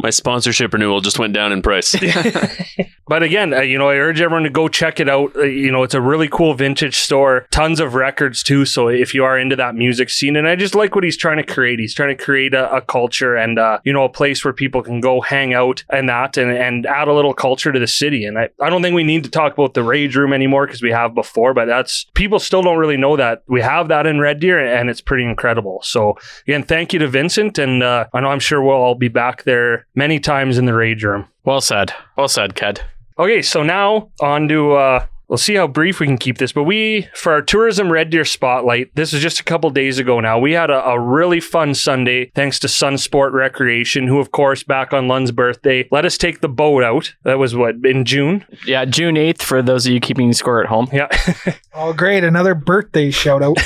Speaker 6: My sponsorship renewal just went down in price.
Speaker 2: But again, I urge everyone to go check it out. It's a really cool vintage store. Tons of records too. So if you are into that music scene, and I just like what he's trying to create. He's trying to create a culture and, a place where people can go hang out and add a little culture to the city. And I don't think we need to talk about the Rage Room anymore because we have before, but people still don't really know that we have that in Red Deer, and it's pretty incredible. So again, thank you to Vincent. And I know I'm sure we'll all be back there many times in the Rage Room.
Speaker 5: Well said, Ked.
Speaker 2: Okay, so now on to we'll see how brief we can keep this, but for our Tourism Red Deer Spotlight, this was just a couple days ago now, we had a really fun Sunday thanks to Sunsport Recreation, who of course back on Lund's birthday let us take the boat out. That was in June?
Speaker 5: Yeah, June 8th for those of you keeping score at home.
Speaker 2: Yeah.
Speaker 3: Oh, great. Another birthday shout out.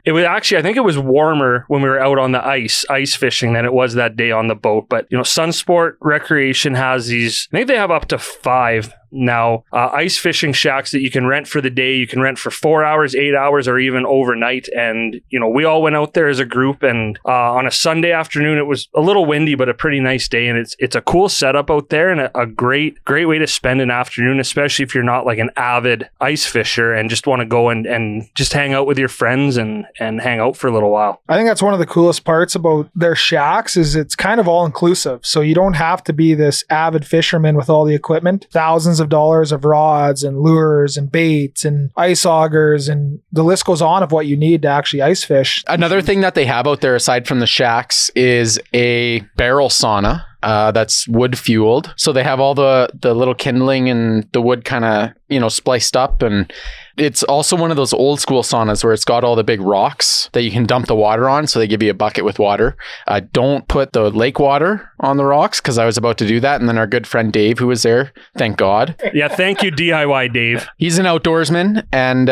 Speaker 2: It was actually, I think it was warmer when we were out on the ice fishing than it was that day on the boat. But, Sunsport Recreation has these, I think they have up to 5 now, ice fishing shacks that you can rent for the day. You can rent for 4 hours, 8 hours, or even overnight. And, we all went out there as a group, and on a Sunday afternoon, it was a little windy, but a pretty nice day. And it's a cool setup out there and a great way to spend an afternoon, especially if you're not like an avid ice fisher and just want to go and just hang out with your friends and hang out for a little while.
Speaker 3: I think that's one of the coolest parts about their shacks is it's kind of all inclusive. So you don't have to be this avid fisherman with all the equipment. Thousands of dollars of rods and lures and baits and ice augers, and the list goes on of what you need to actually ice fish.
Speaker 4: Another thing that they have out there aside from the shacks is a barrel sauna. That's wood fueled. So they have all the little kindling and the wood kind of, spliced up. And it's also one of those old school saunas where it's got all the big rocks that you can dump the water on. So they give you a bucket with water. Don't put the lake water on the rocks, because I was about to do that. And then our good friend Dave, who was there, thank God.
Speaker 2: Yeah, thank you, DIY Dave.
Speaker 4: He's an outdoorsman. And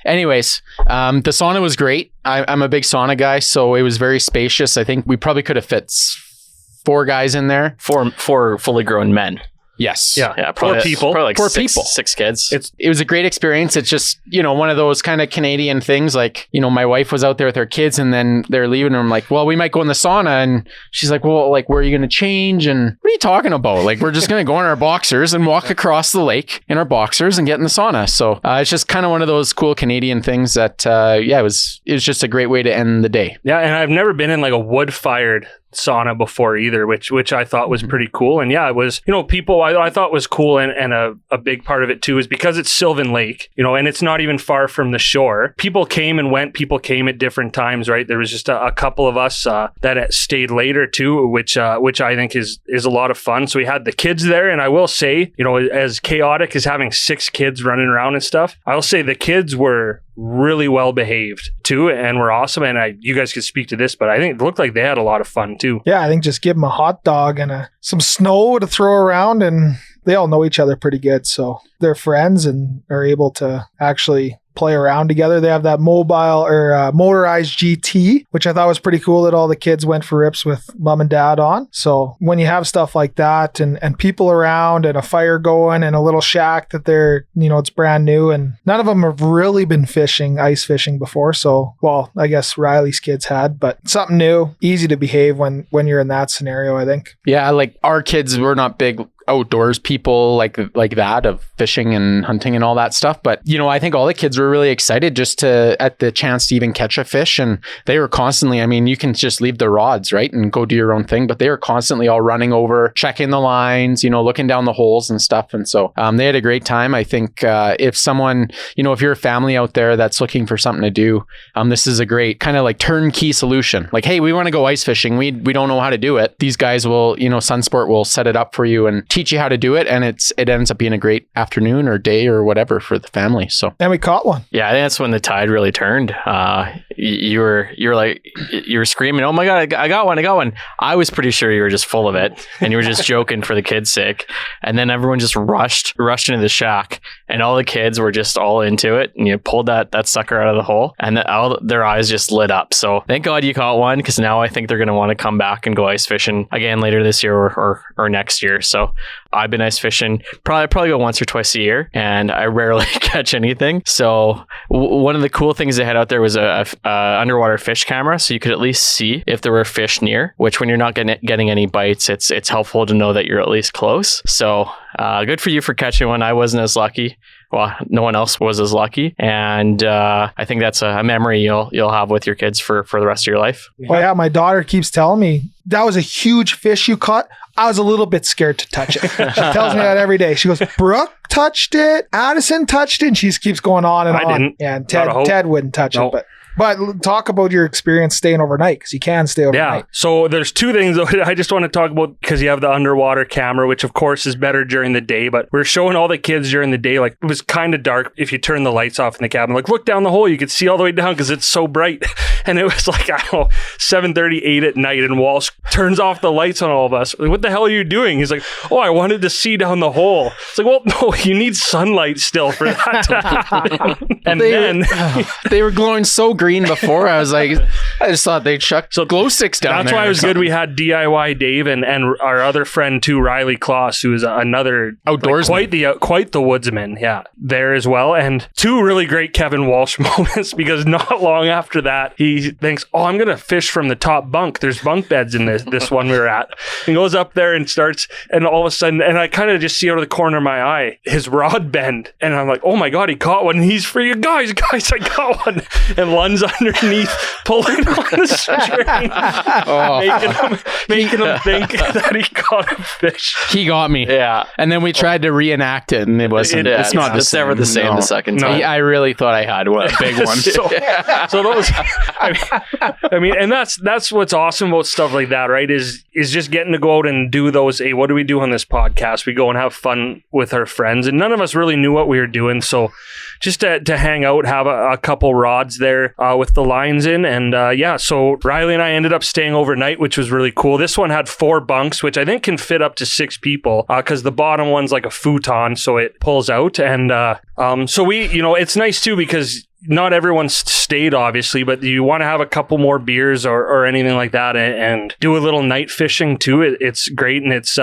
Speaker 4: anyways, the sauna was great. I'm a big sauna guy, so it was very spacious. I think we probably could have fit 4 guys in there.
Speaker 5: Four fully grown men.
Speaker 4: Yes.
Speaker 2: Yeah.
Speaker 5: Probably,
Speaker 2: 4 people.
Speaker 5: Probably like
Speaker 4: 4
Speaker 5: six,
Speaker 4: people.
Speaker 5: 6 kids.
Speaker 4: It was a great experience. It's just, one of those kind of Canadian things. Like, my wife was out there with her kids and then they're leaving and I'm like, well, we might go in the sauna. And she's like, well, like, where are you going to change? And what are you talking about? Like, we're just going to go in our boxers and walk across the lake in our boxers and get in the sauna. So it's just kind of one of those cool Canadian things that, it was just a great way to end the day.
Speaker 2: Yeah. And I've never been in like a wood-fired sauna before either, which I thought was pretty cool. And yeah, it was, people I thought was cool, and a big part of it too is because it's Sylvan Lake, and it's not even far from the shore. People came and went, people came at different times, right? There was just a couple of us that stayed later too, which I think is a lot of fun. So we had the kids there, and I will say, as chaotic as having 6 kids running around and stuff, I will say the kids were really well behaved too, and were awesome. And you guys could speak to this, but I think it looked like they had a lot of fun too.
Speaker 3: Yeah, I think just give them a hot dog and some snow to throw around, and they all know each other pretty good. So they're friends and are able to actually play around together. They have that mobile or motorized GT, which I thought was pretty cool that all the kids went for rips with mom and dad on. So when you have stuff like that and people around and a fire going and a little shack that they're, it's brand new, and none of them have really been ice fishing before. So, well, I guess Riley's kids had, but something new, easy to behave when you're in that scenario, I think.
Speaker 4: Yeah, like our kids were not big outdoors people like that of fishing and hunting and all that stuff, but I think all the kids were really excited just at the chance to even catch a fish, and they were constantly, you can just leave the rods, right, and go do your own thing, but they were constantly all running over, checking the lines, looking down the holes and stuff. And so they had a great time. I think if someone, if you're a family out there that's looking for something to do, this is a great kind of like turnkey solution. Like, hey, we want to go ice fishing, we don't know how to do it. These guys will, Sunsport will set it up for you and teach you how to do it, and it ends up being a great afternoon or day or whatever for the family. So,
Speaker 3: and we caught one.
Speaker 5: Yeah, I think that's when the tide really turned. You were screaming, "Oh my God, I got one!" I was pretty sure you were just full of it, and you were just joking for the kids' sake. And then everyone just rushed into the shack, and all the kids were just all into it. And you pulled that sucker out of the hole, and all their eyes just lit up. So thank God you caught one, because now I think they're going to want to come back and go ice fishing again later this year or next year. So I've been ice fishing probably go once or twice a year, and I rarely catch anything. So one of the cool things they had out there was a underwater fish camera, so you could at least see if there were fish near, which when you're not getting any bites, it's helpful to know that you're at least close. So good for you for catching one. I wasn't as lucky. Well, no one else was as lucky, and I think that's a memory you'll have with your kids for the rest of your life.
Speaker 3: Well, yeah, my daughter keeps telling me, that was a huge fish you caught. I was a little bit scared to touch it. She tells me that every day. She goes, Brooke touched it, Addison touched it, and she just keeps going on and
Speaker 2: I
Speaker 3: on.
Speaker 2: didn't.
Speaker 3: Yeah, and Ted wouldn't touch it, but But talk about your experience staying overnight, because you can stay overnight.
Speaker 2: Yeah. So there's two things I just want to talk about, because you have the underwater camera, which of course is better during the day, but we're showing all the kids during the day. Like, it was kind of dark if you turn the lights off in the cabin. Like, look down the hole, you could see all the way down because it's so bright. And it was like, I don't know, 7:30, 8 at night, and Walsh turns off the lights on all of us. Like, what the hell are you doing? He's like, oh, I wanted to see down the hole. It's like, well, no, you need sunlight still for that to happen. And
Speaker 4: they were glowing so green before. I was like, I just thought they'd chuck glow sticks down there.
Speaker 2: That's why it was good. We had DIY Dave and our other friend too, Riley Kloss, who is another
Speaker 4: outdoorsman,
Speaker 2: quite the woodsman. Yeah, there as well. And two really great Kevin Walsh moments, because not long after that, he thinks, oh, I'm gonna fish from the top bunk. There's bunk beds in this one we were at. He goes up there and starts, and all of a sudden, and I kind of just see out of the corner of my eye his rod bend, and I'm like, oh my god, he caught one. And he's for you guys, I got one. And Lun's underneath pulling on the string, making him think that he caught a fish.
Speaker 4: He got me.
Speaker 5: Yeah.
Speaker 4: And then we tried to reenact it, and it wasn't. It's not.
Speaker 5: It's never the same the second time.
Speaker 4: I really thought I had a big one.
Speaker 2: So those, I mean, and that's what's awesome about stuff like that, right? Is just getting to go out and do those. Hey, what do we do on this podcast? We go and have fun with our friends, and none of us really knew what we were doing. So just to hang out, have a couple rods there with the lines in, and so Riley and I ended up staying overnight, which was really cool. This one had 4 bunks, which I think can fit up to 6 people, because the bottom one's like a futon, so it pulls out. And so we, it's nice too, because not everyone stayed, obviously, but you want to have a couple more beers or anything like that, and do a little night fishing too. It's great, and it's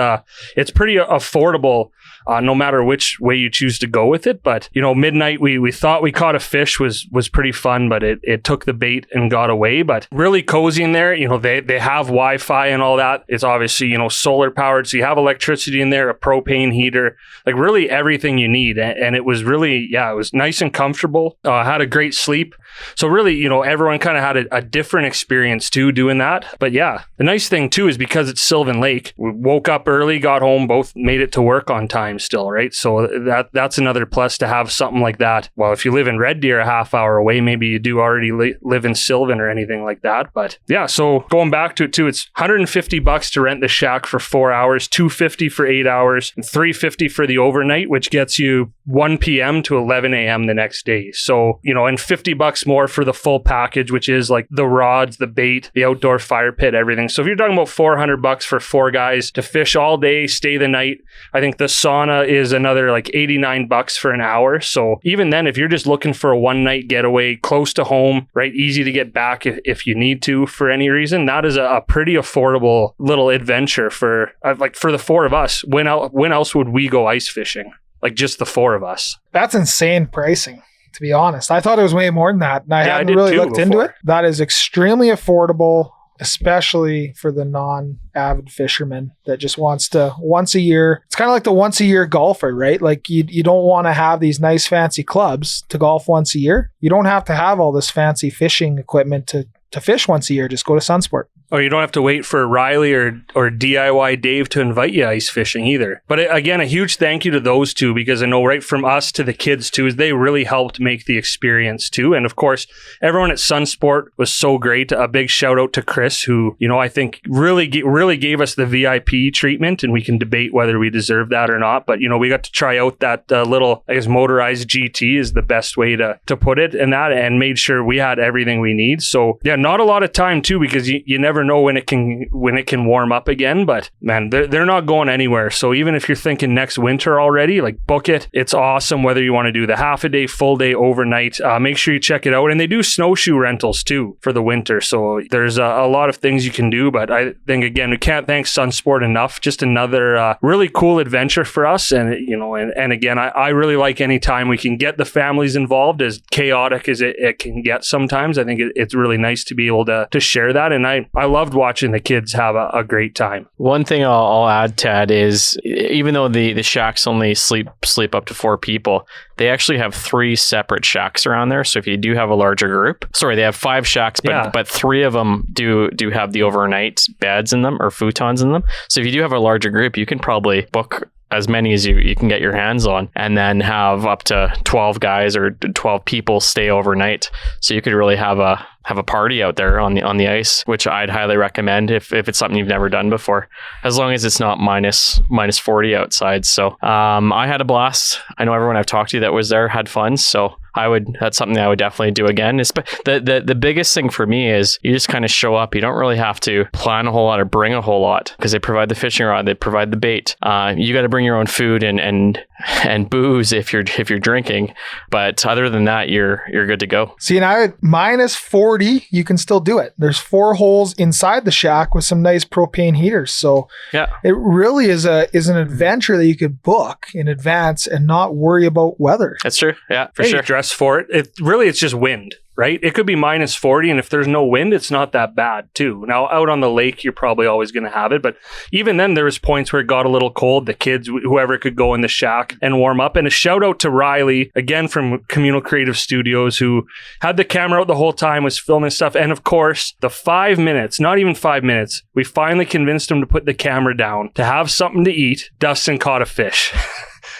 Speaker 2: pretty affordable. No matter which way you choose to go with it. But, midnight, we thought we caught a fish was pretty fun, but it took the bait and got away. But really cozy in there. They have Wi-Fi and all that. It's obviously, solar powered. So you have electricity in there, a propane heater, like really everything you need. And it was really, it was nice and comfortable. Had a great sleep. So really, everyone kind of had a different experience too doing that. But yeah, the nice thing too is because it's Sylvan Lake, we woke up early, got home, both made it to work on time still, right? So that's another plus to have something like that. Well, if you live in Red Deer a half hour away, maybe you do already live in Sylvan or anything like that. But yeah, so going back to it too, it's $150 to rent the shack for 4 hours, $250 for 8 hours, and $350 for the overnight, which gets you 1 p.m. to 11 a.m. the next day. So, and $50 more for the full package, which is like the rods, the bait, the outdoor fire pit, everything. So if you're talking about $400 for 4 guys to fish all day, stay the night, I think the sauna is another like $89 for an hour. So even then, if you're just looking for a one night getaway close to home, right, easy to get back if you need to for any reason, that is a pretty affordable little adventure for the 4 of us. When else would we go ice fishing? Like just the 4 of us.
Speaker 3: That's insane pricing, to be honest. I thought it was way more than that, and I hadn't really looked into it. That is extremely affordable, especially for the non-avid fisherman that just wants to once a year. It's kind of like the once a year golfer, right? Like you don't want to have these nice fancy clubs to golf once a year. You don't have to have all this fancy fishing equipment to fish once a year. Just go to Sunsport.
Speaker 2: Or you don't have to wait for Riley or DIY Dave to invite you ice fishing either. But again, a huge thank you to those two, because I know right from us to the kids too, is they really helped make the experience too. And of course, everyone at Sunsport was so great. A big shout out to Chris, who, I think really gave us the VIP treatment, and we can debate whether we deserve that or not. But, we got to try out that little, I guess, motorized GT is the best way to put it, and made sure we had everything we need. So yeah, not a lot of time too, because you never know when it can warm up again, but man, they're not going anywhere. So even if you're thinking next winter already, like book it. It's awesome, whether you want to do the half a day, full day, overnight. Make sure you check it out. And they do snowshoe rentals too for the winter. So there's a lot of things you can do, but I think again, we can't thank Sunsport enough. Just another really cool adventure for us. And and again, I really like any time we can get the families involved, as chaotic as it can get sometimes. I think it's really nice to be able to share that. And I loved watching the kids have a great time.
Speaker 5: One thing I'll add, Ted, is even though the shacks only sleep up to 4 people, they actually have 3 separate shacks around there. So if you do have a larger group, they have 5 shacks, but 3 of them do have the overnight beds in them or futons in them. So if you do have a larger group, you can probably book as many as you can get your hands on, and then have up to 12 guys or 12 people stay overnight. So you could really have a party out there on the ice, which I'd highly recommend if it's something you've never done before, as long as it's not minus 40 outside. So I had a blast. I know everyone I've talked to that was there had fun. So that's something I would definitely do again. The biggest thing for me is you just kind of show up. You don't really have to plan a whole lot or bring a whole lot, because they provide the fishing rod, they provide the bait. You got to bring your own food and booze if you're drinking. But other than that, you're good to go.
Speaker 3: See, and minus 40, you can still do it. There's 4 holes inside the shack with some nice propane heaters. So
Speaker 5: yeah,
Speaker 3: it really is an adventure that you could book in advance and not worry about weather.
Speaker 5: That's true. Yeah, for
Speaker 2: Hey,
Speaker 5: sure.
Speaker 2: Dress for it. It's just wind, right? It could be minus 40, and if there's no wind, it's not that bad too. Now, out on the lake, you're probably always going to have it, but even then, there was points where it got a little cold. The kids, whoever could go in the shack and warm up. And a shout out to Riley, again from Communal Creative Studios, who had the camera out the whole time, was filming stuff. And of course, the 5 minutes, not even 5 minutes, we finally convinced him to put the camera down to have something to eat. Dustin caught a fish.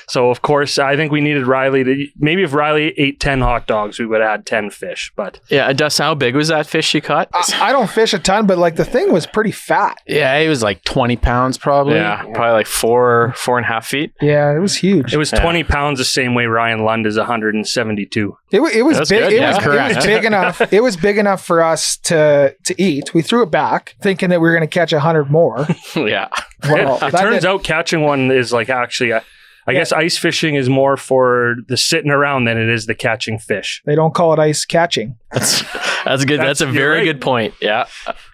Speaker 2: So, of course, I think we needed Riley to... Maybe if Riley ate 10 hot dogs, we would add 10 fish, but...
Speaker 5: Yeah, Dustin, how big was that fish you caught?
Speaker 3: I don't fish a ton, but like the thing was pretty fat.
Speaker 4: Yeah, it was like 20 pounds probably.
Speaker 5: Yeah, probably like 4.5 feet.
Speaker 3: Yeah, it was huge.
Speaker 2: It was 20 pounds the same way Ryan Lund is 172.
Speaker 3: It was
Speaker 5: That's
Speaker 3: big.
Speaker 5: good,
Speaker 3: It
Speaker 5: yeah.
Speaker 3: was
Speaker 4: Correct.
Speaker 3: big enough. It was big enough for us to eat. We threw it back, thinking that we were going to catch 100 more.
Speaker 5: Yeah.
Speaker 3: Well,
Speaker 2: It turns out catching one is like actually... I guess ice fishing is more for the sitting around than it is the catching fish.
Speaker 3: they don't call it ice catching.
Speaker 5: That's good. That's a
Speaker 2: You're
Speaker 5: very
Speaker 2: right.
Speaker 5: good point. Yeah.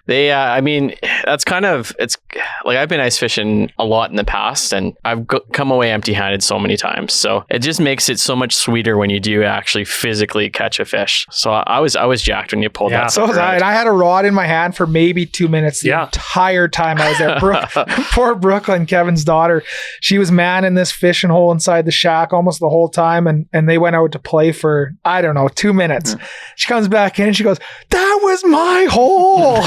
Speaker 5: They, I mean, that's kind of, it's like I've been ice fishing a lot in the past, and I've come away empty handed so many times. So it just makes it so much sweeter when you do actually physically catch a fish. So I was jacked when you pulled
Speaker 2: Yeah.
Speaker 5: that.
Speaker 3: So was I, and I had a rod in my hand for maybe 2 minutes the entire time I was there. Poor Brooklyn, Kevin's daughter, she was manning this fishing hole inside the shack almost the whole time, and they went out to play for, I don't know, 2 minutes. She comes back in and she goes, "That was my hole."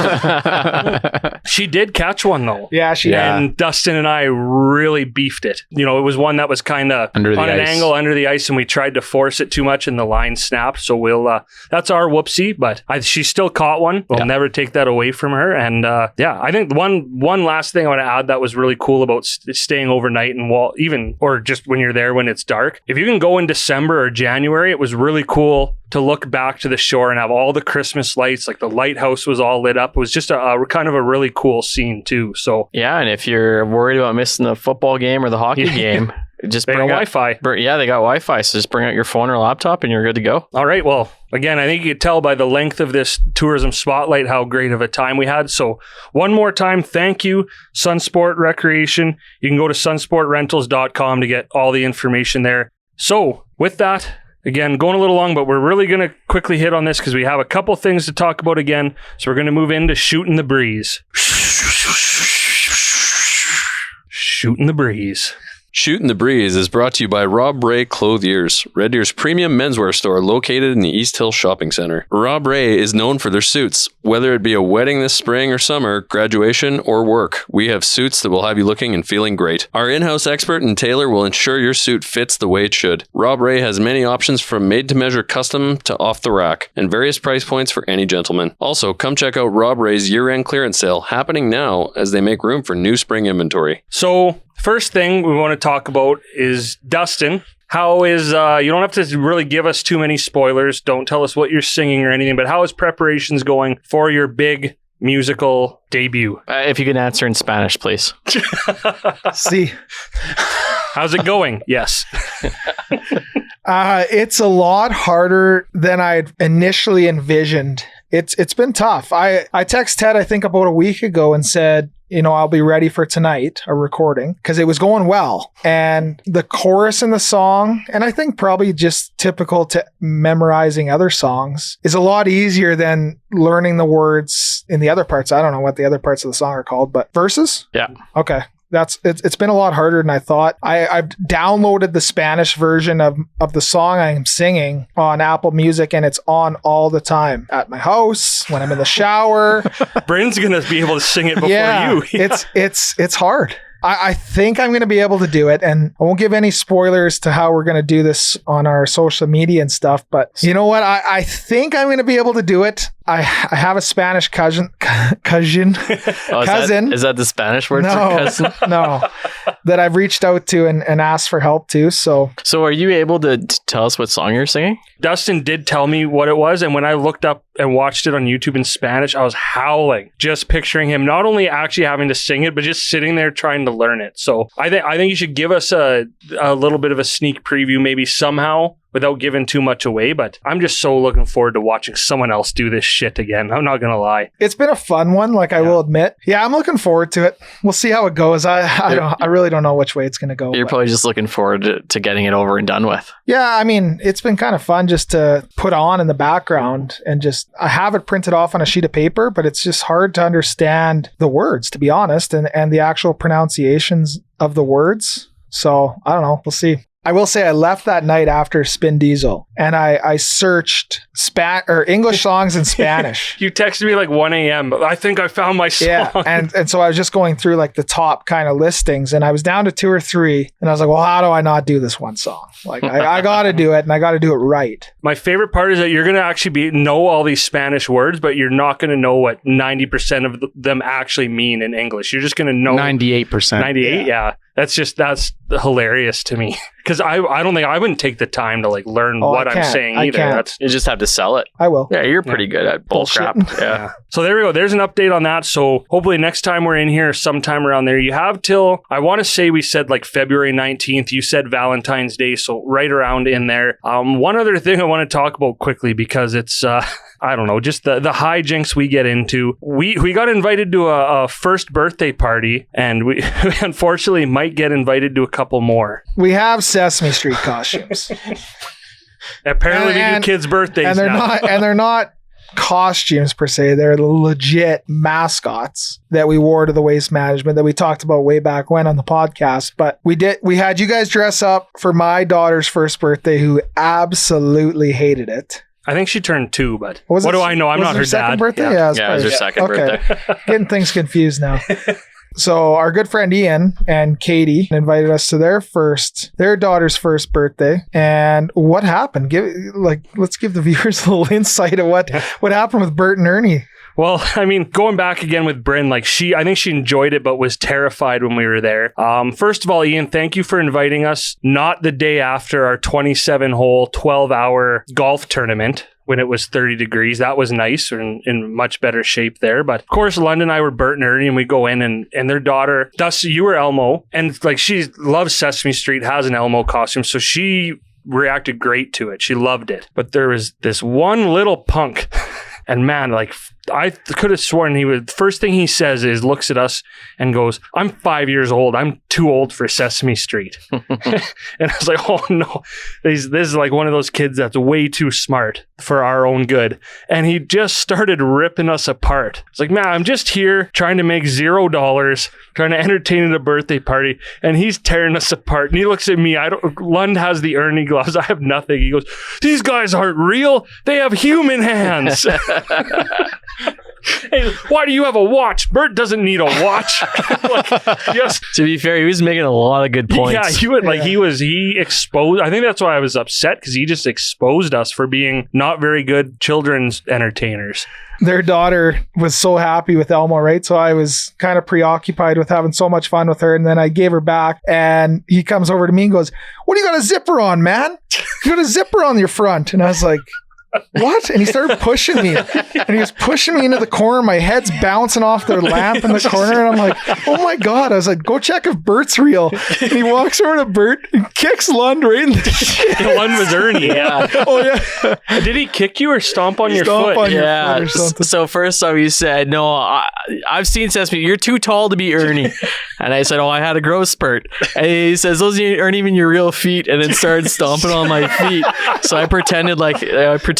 Speaker 2: She did catch one though.
Speaker 3: Yeah, she did.
Speaker 2: And Dustin and I really beefed it. You know, it was one that was kind of on
Speaker 4: Under the
Speaker 2: an
Speaker 4: ice.
Speaker 2: angle under the ice, and we tried to force it too much and the line snapped. So that's our whoopsie, but she still caught one. We'll never take that away from her. And I think one last thing I want to add that was really cool about staying overnight and or just when you're there when it's dark. If you can go in December or January, it was really cool to look back to the shore and have all the Christmas lights, like the lighthouse was all lit up. It was just a kind of a really cool scene too. So
Speaker 5: Yeah, and if you're worried about missing the football game or the hockey game, just
Speaker 2: they got
Speaker 5: bring out
Speaker 2: Wi-Fi.
Speaker 5: Yeah, they got Wi-Fi, so just bring out your phone or laptop and you're good to go.
Speaker 2: All right. Well, again, I think you could tell by the length of this tourism spotlight how great of a time we had. So one more time, thank you, Sunsport Recreation. You can go to sunsportrentals.com to get all the information there. So with that, again, going a little long, but we're really going to quickly hit on this because we have a couple things to talk about again. So we're going to move into shooting the breeze. Shooting the breeze.
Speaker 6: Shootin' the Breeze is brought to you by Rob Ray Clothiers, Red Deer's premium menswear store located in the East Hill Shopping Center. Rob Ray is known for their suits. Whether it be a wedding this spring or summer, graduation, or work, we have suits that will have you looking and feeling great. Our in-house expert and tailor will ensure your suit fits the way it should. Rob Ray has many options from made-to-measure custom to off-the-rack, and various price points for any gentleman. Also, come check out Rob Ray's year-end clearance sale happening now as they make room for new spring inventory.
Speaker 2: So first thing we want to talk about is Dustin. How is, you don't have to really give us too many spoilers. Don't tell us what you're singing or anything, but how is preparations going for your big musical debut?
Speaker 5: If you can answer in Spanish, please.
Speaker 3: See,
Speaker 2: How's it going? Yes.
Speaker 3: it's a lot harder than I'd initially envisioned. It's been tough. I texted Ted, I think about a week ago and said, I'll be ready for tonight, a recording, because it was going well. And the chorus in the song, and I think probably just typical to memorizing other songs, is a lot easier than learning the words in the other parts. I don't know what the other parts of the song are called, but verses?
Speaker 5: Yeah.
Speaker 3: Okay. It's been a lot harder than I thought. I've downloaded the Spanish version of the song I'm singing on Apple Music, and it's on all the time at my house, when I'm in the shower.
Speaker 2: Bryn's going to be able to sing it before you.
Speaker 3: It's hard. I think I'm going to be able to do it, and I won't give any spoilers to how we're going to do this on our social media and stuff, but you know what? I think I'm going to be able to do it. I have a Spanish cousin. Cousin.
Speaker 5: Is that the Spanish word for
Speaker 3: No,
Speaker 5: cousin?
Speaker 3: no, that I've reached out to and asked for help to. So
Speaker 5: So are you able to tell us what song you're singing?
Speaker 2: Dustin did tell me what it was, and when I looked up and watched it on YouTube in Spanish, I was howling, just picturing him not only actually having to sing it, but just sitting there trying to learn it. So I think you should give us a little bit of a sneak preview, maybe somehow, without giving too much away. But I'm just so looking forward to watching someone else do this shit again. I'm not gonna lie.
Speaker 3: it's been a fun one, like I will admit. Yeah, I'm looking forward to it. We'll see how it goes. I really don't know which way it's going to go.
Speaker 5: You're
Speaker 3: but-
Speaker 5: probably just looking forward to getting it over and done with.
Speaker 3: Yeah, I mean, it's been kind of fun just to put on in the background and just, I have it printed off on a sheet of paper, but it's just hard to understand the words, to be honest, and the actual pronunciations of the words. So I don't know. We'll see. I will say I left that night after Spin Diesel and I searched English songs in Spanish.
Speaker 2: You texted me like 1 a.m. I think I found my song.
Speaker 3: Yeah, and so I was just going through like the top kind of listings, and I was down to 2 or 3, and I was like, well, how do I not do this one song? Like I got to do it, and I got to do it right.
Speaker 2: My favorite part is that you're going to actually know all these Spanish words, but you're not going to know what 90% of them actually mean in English. You're just going to know
Speaker 4: 98%.
Speaker 2: 98. Yeah. That's hilarious to me because I don't think I wouldn't take the time to like learn what I'm saying either.
Speaker 3: Can't.
Speaker 5: You just have to sell it.
Speaker 3: I will.
Speaker 5: Yeah, you're pretty good at bull crap. Yeah.
Speaker 2: So there we go. There's an update on that. So hopefully next time we're in here, sometime around there, you have till, I want to say we said like February 19th. You said Valentine's Day. So right around in there. One other thing I want to talk about quickly because it's, I don't know, just the hijinks we get into. We got invited to a first birthday party, and we unfortunately might get invited to a couple more.
Speaker 3: We have Sesame Street costumes.
Speaker 2: Apparently we do kids' birthdays
Speaker 3: and they're
Speaker 2: now.
Speaker 3: they're not costumes per se. They're the legit mascots that we wore to the Waste Management that we talked about way back when on the podcast. But we had you guys dress up for my daughter's first birthday, who absolutely hated it.
Speaker 2: I think she turned 2, but
Speaker 3: Was
Speaker 2: what
Speaker 3: it-
Speaker 2: do I know? I'm
Speaker 3: was
Speaker 2: not
Speaker 3: it
Speaker 2: her
Speaker 3: second
Speaker 2: dad.
Speaker 3: birthday?
Speaker 2: Yeah.
Speaker 3: Yeah,
Speaker 5: Yeah, it was her second birthday.
Speaker 3: Getting things confused now. So our good friend Ian and Katie invited us to their daughter's first birthday. And what happened? Let's give the viewers a little insight of what happened with Bert and Ernie.
Speaker 2: Well, I mean, going back again with Bryn, I think she enjoyed it, but was terrified when we were there. First of all, Ian, thank you for inviting us. Not the day after our 27-hole, 12-hour golf tournament when it was 30 degrees. That was nice. We're in much better shape there. But of course, London and I were Bert and Ernie, and we go in and their daughter, Dusty, you were Elmo. And like she loves Sesame Street, has an Elmo costume. So she reacted great to it. She loved it. But there was this one little punk. And man, like I could have sworn the first thing he says is looks at us and goes, "I'm 5 years old. I'm too old for Sesame Street." And I was like, "Oh no, this is like one of those kids that's way too smart for our own good." And he just started ripping us apart. It's like, "Man, I'm just here trying to make $0, trying to entertain at a birthday party, and he's tearing us apart." And he looks at me. Lund has the Ernie gloves. I have nothing. He goes, "These guys aren't real. They have human hands." Hey, why do you have a watch? Bert doesn't need a watch. Yes.
Speaker 5: To be fair, he was making a lot of good points.
Speaker 2: Yeah, he exposed. I think that's why I was upset, because he just exposed us for being not very good children's entertainers.
Speaker 3: Their daughter was so happy with Elmo, right? So I was kind of preoccupied with having so much fun with her. And then I gave her back, and he comes over to me and goes, "What do you got a zipper on, man? You got a zipper on your front." And I was like, "What?" And he started pushing me, and he was pushing me into the corner. My head's bouncing off the lamp in the corner, and I'm like, "Oh my God." I was like, "Go check if Bert's real." And he walks over to Bert and kicks Lund right in the shit.
Speaker 2: Lund was Ernie. Yeah.
Speaker 3: Oh yeah.
Speaker 2: Did he kick you or stomp on your
Speaker 3: Stomp
Speaker 2: foot?
Speaker 3: on your
Speaker 5: Yeah.
Speaker 3: foot or something.
Speaker 5: So first off, you said, "No, I've seen Sesame. You're too tall to be Ernie." And I said, "Oh, I had a growth spurt." And he says, "Those aren't even your real feet," and then started stomping on my feet. So I pretended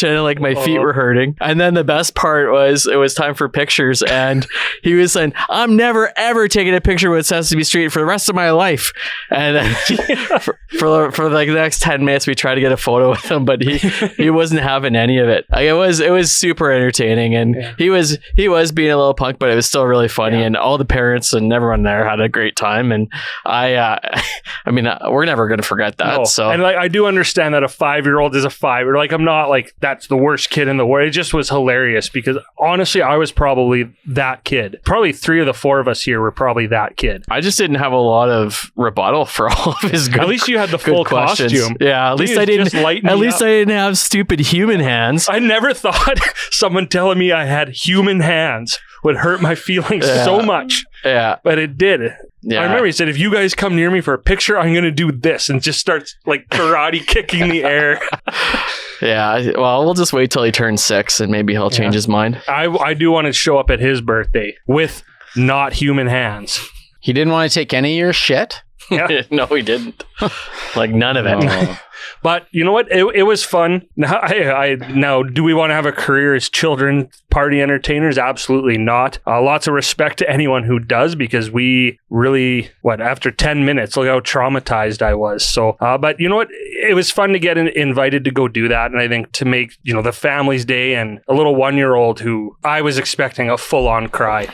Speaker 5: pretending like my feet were hurting. And then the best part was it was time for pictures, and he was saying, "I'm never ever taking a picture with Sesame Street for the rest of my life." And then for like the next 10 minutes, we tried to get a photo with him, but he wasn't having any of it. Like, it was super entertaining, and he was being a little punk, but it was still really funny, and all the parents and everyone there had a great time. And I mean, we're never going to forget that.
Speaker 2: No.
Speaker 5: So,
Speaker 2: and like, I do understand that a 5-year-old is a 5. Or like, I'm not like that's the worst kid in the world. It just was hilarious because honestly, I was probably that kid. Probably 3 of the 4 of us here were probably that kid.
Speaker 5: I just didn't have a lot of rebuttal for all of his good.
Speaker 2: At least you had the full
Speaker 5: questions.
Speaker 2: costume.
Speaker 5: Yeah, at least I didn't. At least I didn't have stupid human hands.
Speaker 2: I never thought someone telling me I had human hands would hurt my feelings so much.
Speaker 5: Yeah,
Speaker 2: but it did.
Speaker 5: Yeah.
Speaker 2: I remember he said, "If you guys come near me for a picture, I'm going to do this," and just starts like karate kicking the air.
Speaker 5: Yeah, well, we'll just wait till he turns 6 and maybe he'll change his mind.
Speaker 2: I do want to show up at his birthday with not human hands.
Speaker 4: He didn't want to take any of your shit?
Speaker 2: Yeah.
Speaker 5: No, he didn't. Like, none of it.
Speaker 4: Oh.
Speaker 2: But you know what? It was fun. Now, do we want to have a career as children party entertainers? Absolutely not. Lots of respect to anyone who does, because we really, after 10 minutes, look how traumatized I was. So, but you know what? It was fun to get invited to go do that. And I think to make, the family's day, and a little 1-year-old who I was expecting a full-on cry.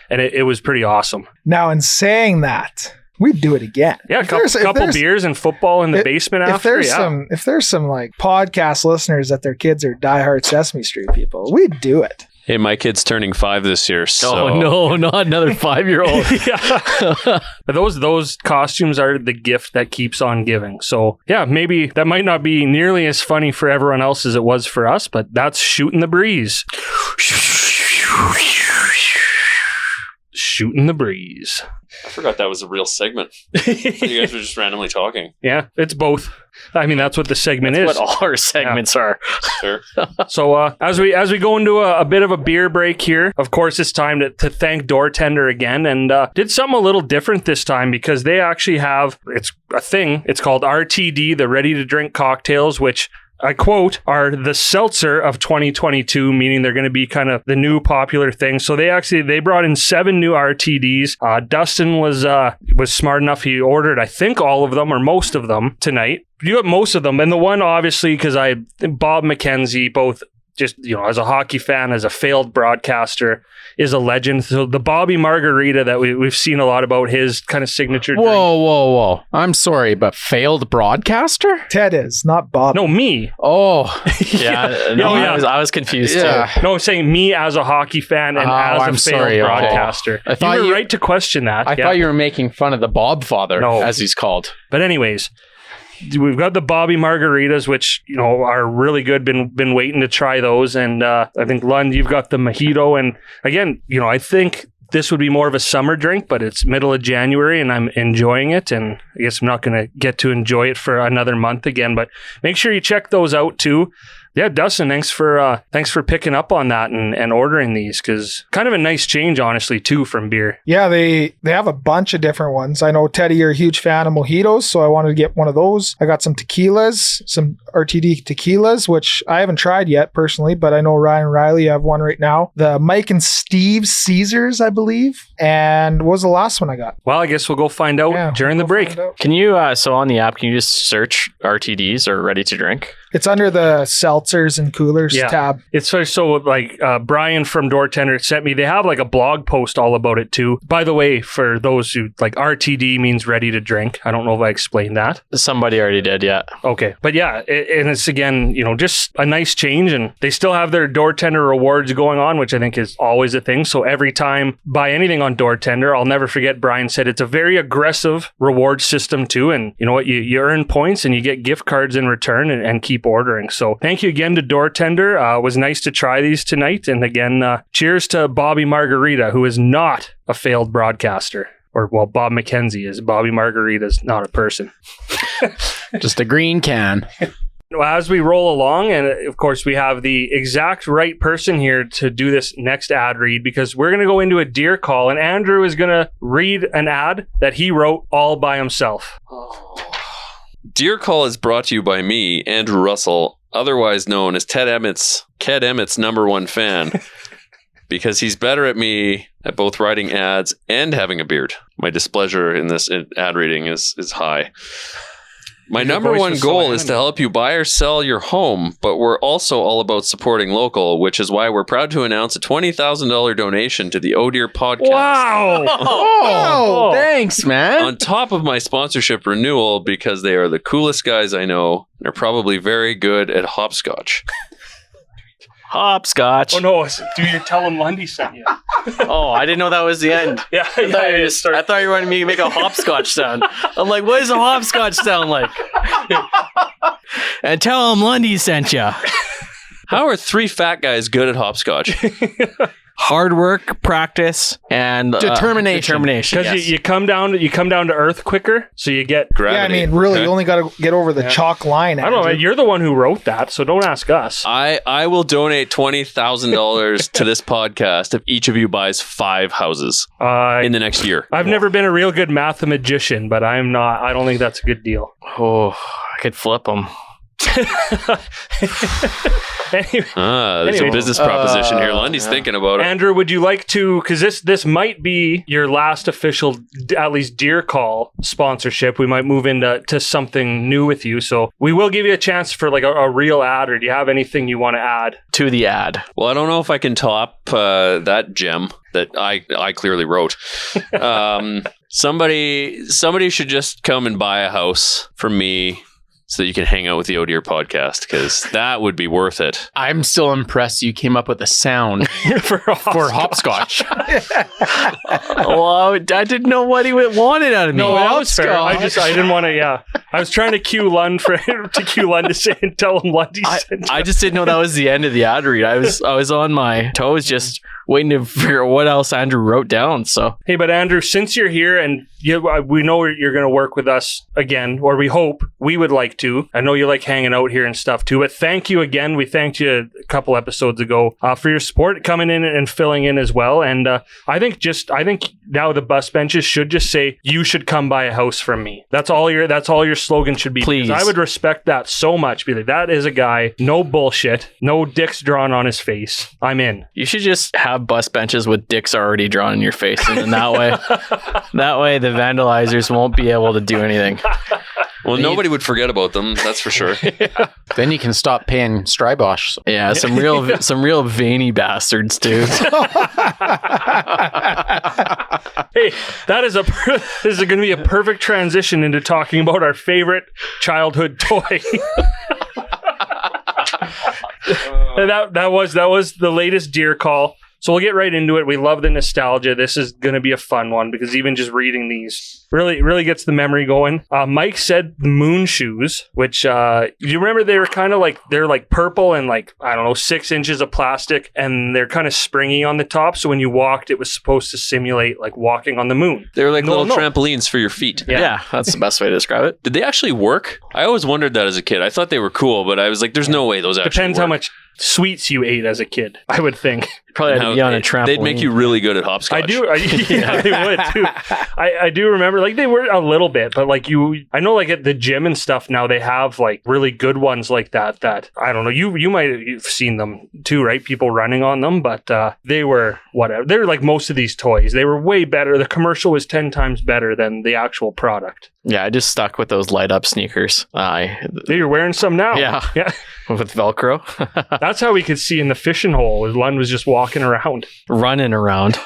Speaker 2: And it was pretty awesome.
Speaker 3: Now, in saying that, we'd do it again.
Speaker 2: Yeah, a couple beers and football in the basement after.
Speaker 3: If there's some like podcast listeners that their kids are diehard Sesame Street people, we'd do it.
Speaker 6: Hey, my kid's turning 5 this year. So.
Speaker 5: Oh, no, not another 5-year-old.
Speaker 2: Yeah. Those costumes are the gift that keeps on giving. So, yeah, maybe that might not be nearly as funny for everyone else as it was for us, but that's shooting the breeze. Shooting the breeze.
Speaker 6: I forgot that was a real segment. You guys were just randomly talking.
Speaker 2: Yeah, it's both. I mean, that's what the segment is.
Speaker 5: What all our segments are.
Speaker 6: Sure.
Speaker 2: So as we go into a bit of a beer break here, of course, it's time to thank Door Tender again, and did something a little different this time, because they actually have, it's a thing, it's called RTD, the ready to drink cocktails, which I quote, are the seltzer of 2022, meaning they're going to be kind of the new popular thing. So they brought in 7 new RTDs. Dustin was smart enough. He ordered, I think, all of them or most of them tonight. You got most of them. And the one, obviously, because Bob McKenzie, both just, as a hockey fan, as a failed broadcaster, is a legend. So the Bobby Margarita that we've seen a lot about, his kind of signature drink.
Speaker 4: Whoa. I'm sorry, but failed broadcaster?
Speaker 3: Ted is, not Bob.
Speaker 2: No, me.
Speaker 4: Oh.
Speaker 5: Yeah. No, I was confused too.
Speaker 2: No, I'm saying me as a hockey fan and as a failed broadcaster.
Speaker 4: I thought
Speaker 2: you were right to question that.
Speaker 4: I thought you were making fun of the Bob Father, as he's called.
Speaker 2: But anyways, we've got the Bobby Margaritas, which, are really good. Been waiting to try those. And I think, Lund, you've got the Mojito. And again, I think this would be more of a summer drink, but it's middle of January and I'm enjoying it. And I guess I'm not going to get to enjoy it for another month again, but make sure you check those out too. Yeah, Dustin, thanks for picking up on that and ordering these, because kind of a nice change, honestly, too, from beer.
Speaker 3: Yeah, they have a bunch of different ones. I know, Teddy, you're a huge fan of mojitos, so I wanted to get one of those. I got some tequilas, some RTD tequilas, which I haven't tried yet personally, but I know Ryan and Riley have one right now. The Mike and Steve Caesars, I believe. And what was the last one I got?
Speaker 2: Well, I guess we'll go find out during the break.
Speaker 5: Can you, so on the app, can you just search RTDs or ready to drink?
Speaker 3: It's under the seltzers and coolers tab.
Speaker 2: It's so like Brian from Door Tender sent me. They have like a blog post all about it too. By the way, for those who like, RTD means ready to drink. I don't know if I explained that.
Speaker 5: Somebody already did, yeah.
Speaker 2: Okay, but yeah, and it's again, just a nice change, and they still have their Door Tender rewards going on, which I think is always a thing. So every time buy anything on Door Tender, I'll never forget Brian said it's a very aggressive reward system too, and you know what, you earn points and you get gift cards in return and keep ordering. So thank you again to Door Tender. It was nice to try these tonight. And again, cheers to Bobby Margarita, who is not a failed broadcaster. Or, well, Bob McKenzie is. Bobby Margarita is not a person.
Speaker 4: Just a green can.
Speaker 2: As we roll along, and of course, we have the exact right person here to do this next ad read, because we're going to go into a deer call, and Andrew is going to read an ad that he wrote all by himself.
Speaker 6: Deer Call is brought to you by me, Andrew Russell, otherwise known as Ted Emmett's number one fan, because he's better at me at both writing ads and having a beard. My displeasure in this ad reading is high. My number one goal is to help you buy or sell your home, but we're also all about supporting local, which is why we're proud to announce a $20,000 donation to the Oh Dear podcast.
Speaker 2: Wow.
Speaker 4: Oh, thanks, man.
Speaker 6: On top of my sponsorship renewal, because they are the coolest guys I know. They're probably very good at hopscotch.
Speaker 5: Hopscotch.
Speaker 2: Oh no, do you tell him Lundy sent you?
Speaker 5: Oh, I didn't know that was the end.
Speaker 2: Yeah,
Speaker 5: I thought you wanted me to make a hopscotch sound. I'm like, what does a hopscotch sound like? And tell him Lundy sent you.
Speaker 6: How are three fat guys good at hopscotch?
Speaker 5: Hard work, practice, and
Speaker 4: Determination.
Speaker 2: Because
Speaker 5: yes.
Speaker 2: you come down to earth quicker, so you get.
Speaker 6: Gravity.
Speaker 3: Yeah, I mean, really,
Speaker 6: Okay.
Speaker 3: you only got to get over the chalk line.
Speaker 2: I don't know.
Speaker 3: Andrew.
Speaker 2: You're the one who wrote that, so don't ask us.
Speaker 6: I will donate $20,000 to this podcast if each of you buys 5 houses in the next year.
Speaker 2: I've never been a real good mathematician, but I'm not. I don't think that's a good deal.
Speaker 5: Oh, I could flip them.
Speaker 2: Anyway,
Speaker 6: There's a business proposition here. Lundy's thinking about it.
Speaker 2: Andrew, would you like to? Because this might be your last official, at least Deer Call sponsorship. We might move into something new with you, so we will give you a chance for like a real ad. Or do you have anything you want to add?
Speaker 5: To the ad.
Speaker 6: Well, I don't know if I can top that gem that I clearly wrote. Somebody should just come and buy a house from me, so that you can hang out with the Oh Dear podcast, because that would be worth it.
Speaker 4: I'm still impressed you came up with a sound
Speaker 2: for
Speaker 4: hopscotch.
Speaker 5: Well, I didn't know what he wanted out of me.
Speaker 2: No, that was fair. I
Speaker 4: Hopscotch.
Speaker 2: didn't want to. Yeah, I was trying to cue Lund to say and tell him Lundy sent
Speaker 5: I just didn't know that was the end of the ad read. I was on my toes just waiting to figure out what else Andrew wrote down. So
Speaker 2: Hey, but Andrew, since you're here and we know you're going to work with us again, or we hope, we would like to. I know you like hanging out here and stuff too, but thank you again. We thanked you a couple episodes ago for your support, coming in and filling in as well. And I think now the bus benches should just say, you should come buy a house from me. That's all your slogan should be.
Speaker 5: Please.
Speaker 2: Because I would respect that so much. Be like, that is a guy, no bullshit, no dicks drawn on his face. I'm in.
Speaker 5: you should just have bus benches with dicks already drawn in your face, and then that way the vandalizers won't be able to do anything.
Speaker 6: Well, nobody would forget about them, that's for sure.
Speaker 4: Then you can stop paying Strybosh.
Speaker 5: Yeah, some real veiny bastards too.
Speaker 2: Hey, this is going to be a perfect transition into talking about our favorite childhood toy. And that was the latest Deer Call. So we'll get right into it. We love the nostalgia. This is going to be a fun one because even just reading these really gets the memory going. Mike said the moon shoes, which you remember they were kind of like, they're like purple and like, I don't know, 6 inches of plastic, and they're kind of springy on the top. So when you walked, it was supposed to simulate like walking on the moon.
Speaker 6: They were like little trampolines for your feet.
Speaker 2: Yeah.
Speaker 5: That's the best way to describe it.
Speaker 6: Did they actually work? I always wondered that as a kid. I thought they were cool, but I was like, there's no way those actually
Speaker 2: Depends
Speaker 6: work.
Speaker 2: how much sweets you ate as a kid, I would think.
Speaker 5: Probably had to be on a trampoline.
Speaker 6: They'd make you really good at hopscotch.
Speaker 2: Yeah, they would too. I do remember, like, they were a little bit, but like I know, like at the gym and stuff now, they have like really good ones like that I don't know, you might have seen them too, right? People running on them, but they were whatever. They were like most of these toys. They were way better. The commercial was 10 times better than the actual product.
Speaker 5: Yeah, I just stuck with those light up sneakers.
Speaker 2: You're wearing some now.
Speaker 5: Yeah. With Velcro.
Speaker 2: That's how we could see in the fishing hole. Lund was just walking around.
Speaker 5: Running around.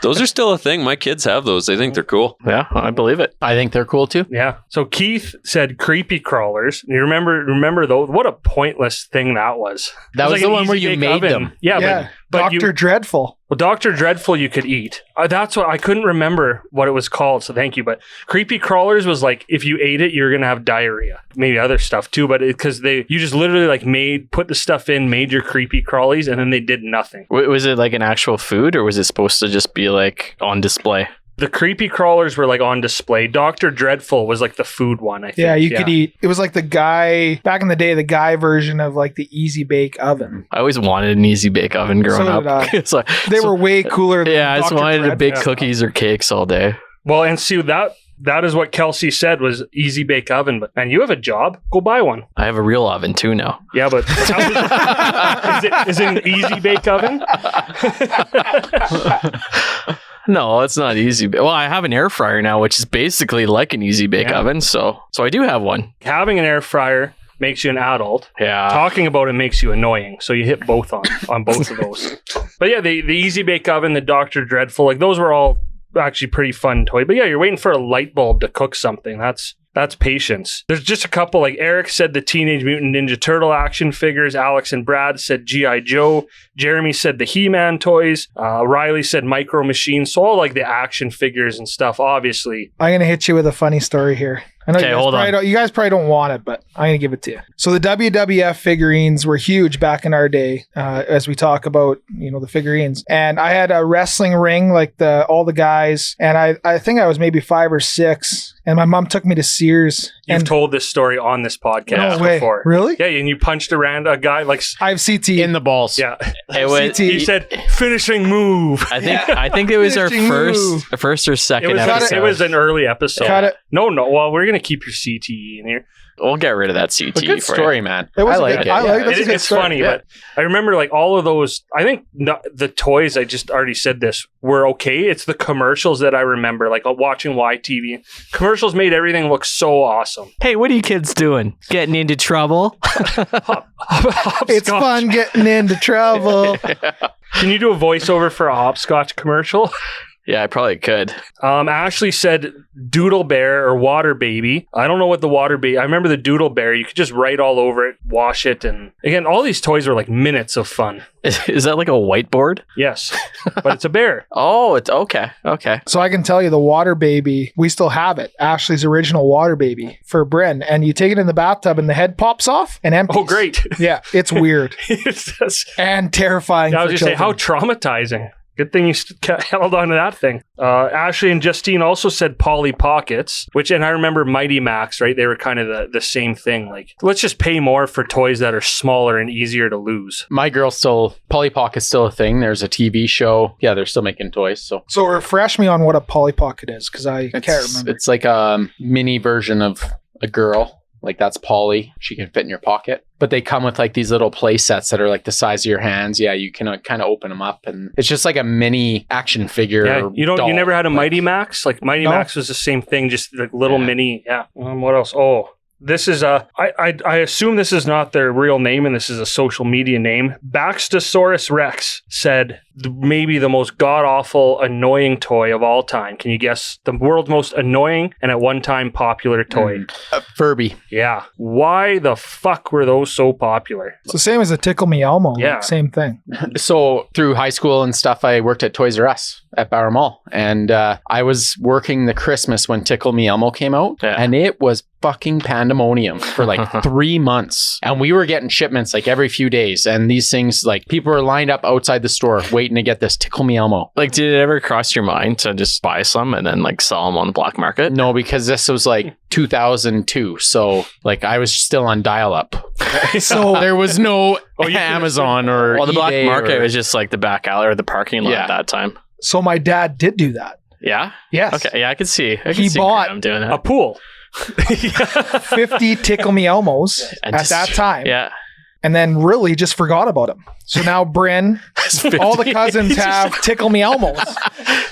Speaker 6: Those are still a thing. My kids have those. They think they're cool.
Speaker 5: Yeah, I believe it.
Speaker 4: I think they're cool too.
Speaker 2: Yeah. So Keith said creepy crawlers. You remember those? What a pointless thing that was.
Speaker 4: That was
Speaker 2: like
Speaker 4: the
Speaker 2: an
Speaker 4: one where
Speaker 2: easy
Speaker 4: you
Speaker 2: bake
Speaker 4: made
Speaker 2: oven.
Speaker 4: them.
Speaker 2: Yeah. But
Speaker 3: Dr. Dreadful.
Speaker 2: Well, Dr. Dreadful you could eat. That's what I couldn't remember what it was called, so thank you. But creepy crawlers was like, if you ate it, you're gonna have diarrhea. Maybe other stuff too, but because you just literally like put the stuff in, made your creepy crawlies, and then they did nothing.
Speaker 5: Was it like an actual food, or was it supposed to just be like on display?
Speaker 2: The creepy crawlers were like on display. Dr. Dreadful was like the food one, I think.
Speaker 3: Yeah, you could eat. It was like the guy, back in the day, the guy version of like the Easy Bake Oven.
Speaker 5: I always wanted an easy bake oven growing
Speaker 3: So did
Speaker 5: up.
Speaker 3: I.
Speaker 5: It's like-
Speaker 3: They were way cooler than
Speaker 5: yeah, I just
Speaker 3: Dr.
Speaker 5: wanted to bake
Speaker 3: Dreadful.
Speaker 5: cookies or cakes all day.
Speaker 2: Well, and see, that that is what Kelsey said was easy bake oven. But man, you have a job. Go buy one.
Speaker 5: I have a real oven too now.
Speaker 2: Yeah, but is it an easy bake oven?
Speaker 5: No, it's not easy. Well, I have an air fryer now, which is basically like an easy bake oven. So I do have one.
Speaker 2: Having an air fryer makes you an adult.
Speaker 5: Yeah.
Speaker 2: Talking about it makes you annoying. So you hit both on both of those. But yeah, the easy bake oven, the Dr. Dreadful, like those were all actually pretty fun toy. But yeah, you're waiting for a light bulb to cook something. That's patience. There's just a couple, like Eric said the Teenage Mutant Ninja Turtle action figures. Alex and Brad said G.I. Joe. Jeremy said the He-Man toys. Riley said Micro Machines. So all like the action figures and stuff, obviously.
Speaker 3: I'm going to hit you with a funny story here. I know you guys probably don't want it, but I'm going to give it to you. So the WWF figurines were huge back in our day, as we talk about, the figurines. And I had a wrestling ring, like all the guys. And I think I was maybe 5 or 6. And my mom took me to Sears.
Speaker 2: You've told this story on this podcast before.
Speaker 3: Really?
Speaker 2: Yeah, and you punched around a guy like...
Speaker 3: I have CT.
Speaker 4: In the balls.
Speaker 2: Yeah.
Speaker 5: It was,
Speaker 2: you said, finishing move.
Speaker 5: I think it was our first or second episode.
Speaker 2: It was an early episode.
Speaker 3: Cut it.
Speaker 2: No. Well, we're going to keep your CTE in here.
Speaker 5: We'll get rid of that CT.
Speaker 4: Good story, man.
Speaker 3: I like
Speaker 4: it.
Speaker 2: It's funny, but I remember like all of those. I think the toys, I just already said this, were okay. It's the commercials that I remember, like watching YTV. Commercials made everything look so awesome.
Speaker 5: Hey, what are you kids doing? Getting into trouble?
Speaker 3: It's fun getting into trouble.
Speaker 2: Can you do a voiceover for a hopscotch commercial?
Speaker 5: Yeah, I probably could.
Speaker 2: Ashley said Doodle Bear or Water Baby. I don't know what the Water Baby... I remember the Doodle Bear. You could just write all over it, wash it, and... Again, all these toys are like minutes of fun.
Speaker 5: Is that like a whiteboard?
Speaker 2: Yes, but it's a bear.
Speaker 5: Oh, it's okay. Okay.
Speaker 3: So I can tell you the Water Baby, we still have it. Ashley's original Water Baby for Bryn. And you take it in the bathtub and the head pops off and empties.
Speaker 2: Oh, great.
Speaker 3: Yeah, it's weird.
Speaker 2: It's just,
Speaker 3: and terrifying.
Speaker 2: I was just saying, how traumatizing. Good thing you held on to that thing. Ashley and Justine also said Polly Pockets, and I remember Mighty Max, right? They were kind of the same thing. Like, let's just pay more for toys that are smaller and easier to lose.
Speaker 4: My girl's Polly Pocket's still a thing. There's a TV show. Yeah, they're still making toys. So
Speaker 3: refresh me on what a Polly Pocket is, because I can't remember.
Speaker 4: It's like a mini version of a girl. Like that's Polly. She can fit in your pocket. But they come with like these little play sets that are like the size of your hands. Yeah, you can kind of open them up, and it's just like a mini action figure.
Speaker 2: Yeah, you never had a Mighty Max? Like Mighty Max was the same thing, just like little mini. Yeah. What else? Oh, this is I assume this is not their real name, and this is a social media name. Baxtosaurus Rex said maybe the most god-awful, annoying toy of all time. Can you guess the world's most annoying and at one time popular toy?
Speaker 4: Furby.
Speaker 2: Yeah. Why the fuck were those so popular?
Speaker 3: It's the same as a Tickle Me Elmo.
Speaker 2: Yeah.
Speaker 3: Like, same thing.
Speaker 4: So through high school and stuff, I worked at Toys R Us at Bower Mall. And I was working the Christmas when Tickle Me Elmo came out. Yeah. And it was fucking pandemonium for like 3 months. And we were getting shipments like every few days. And these things, like people were lined up outside the store waiting to get this Tickle Me Elmo.
Speaker 5: Like, did it ever cross your mind to just buy some and then like sell them on the black market?
Speaker 4: No, because this was like 2002. So like I was still on dial-up. So there was no Amazon or
Speaker 5: the black
Speaker 4: eBay
Speaker 5: market was just like the back alley or the parking lot at that time.
Speaker 3: So my dad did do that.
Speaker 5: Yeah?
Speaker 3: Yes.
Speaker 5: Okay. Yeah, I could see.
Speaker 3: He bought
Speaker 5: Graham doing that.
Speaker 2: A pool.
Speaker 3: 50 Tickle Me Elmos at that time.
Speaker 5: Yeah.
Speaker 3: And then really just forgot about him. So now Bryn, all the cousins have Tickle Me Elmos.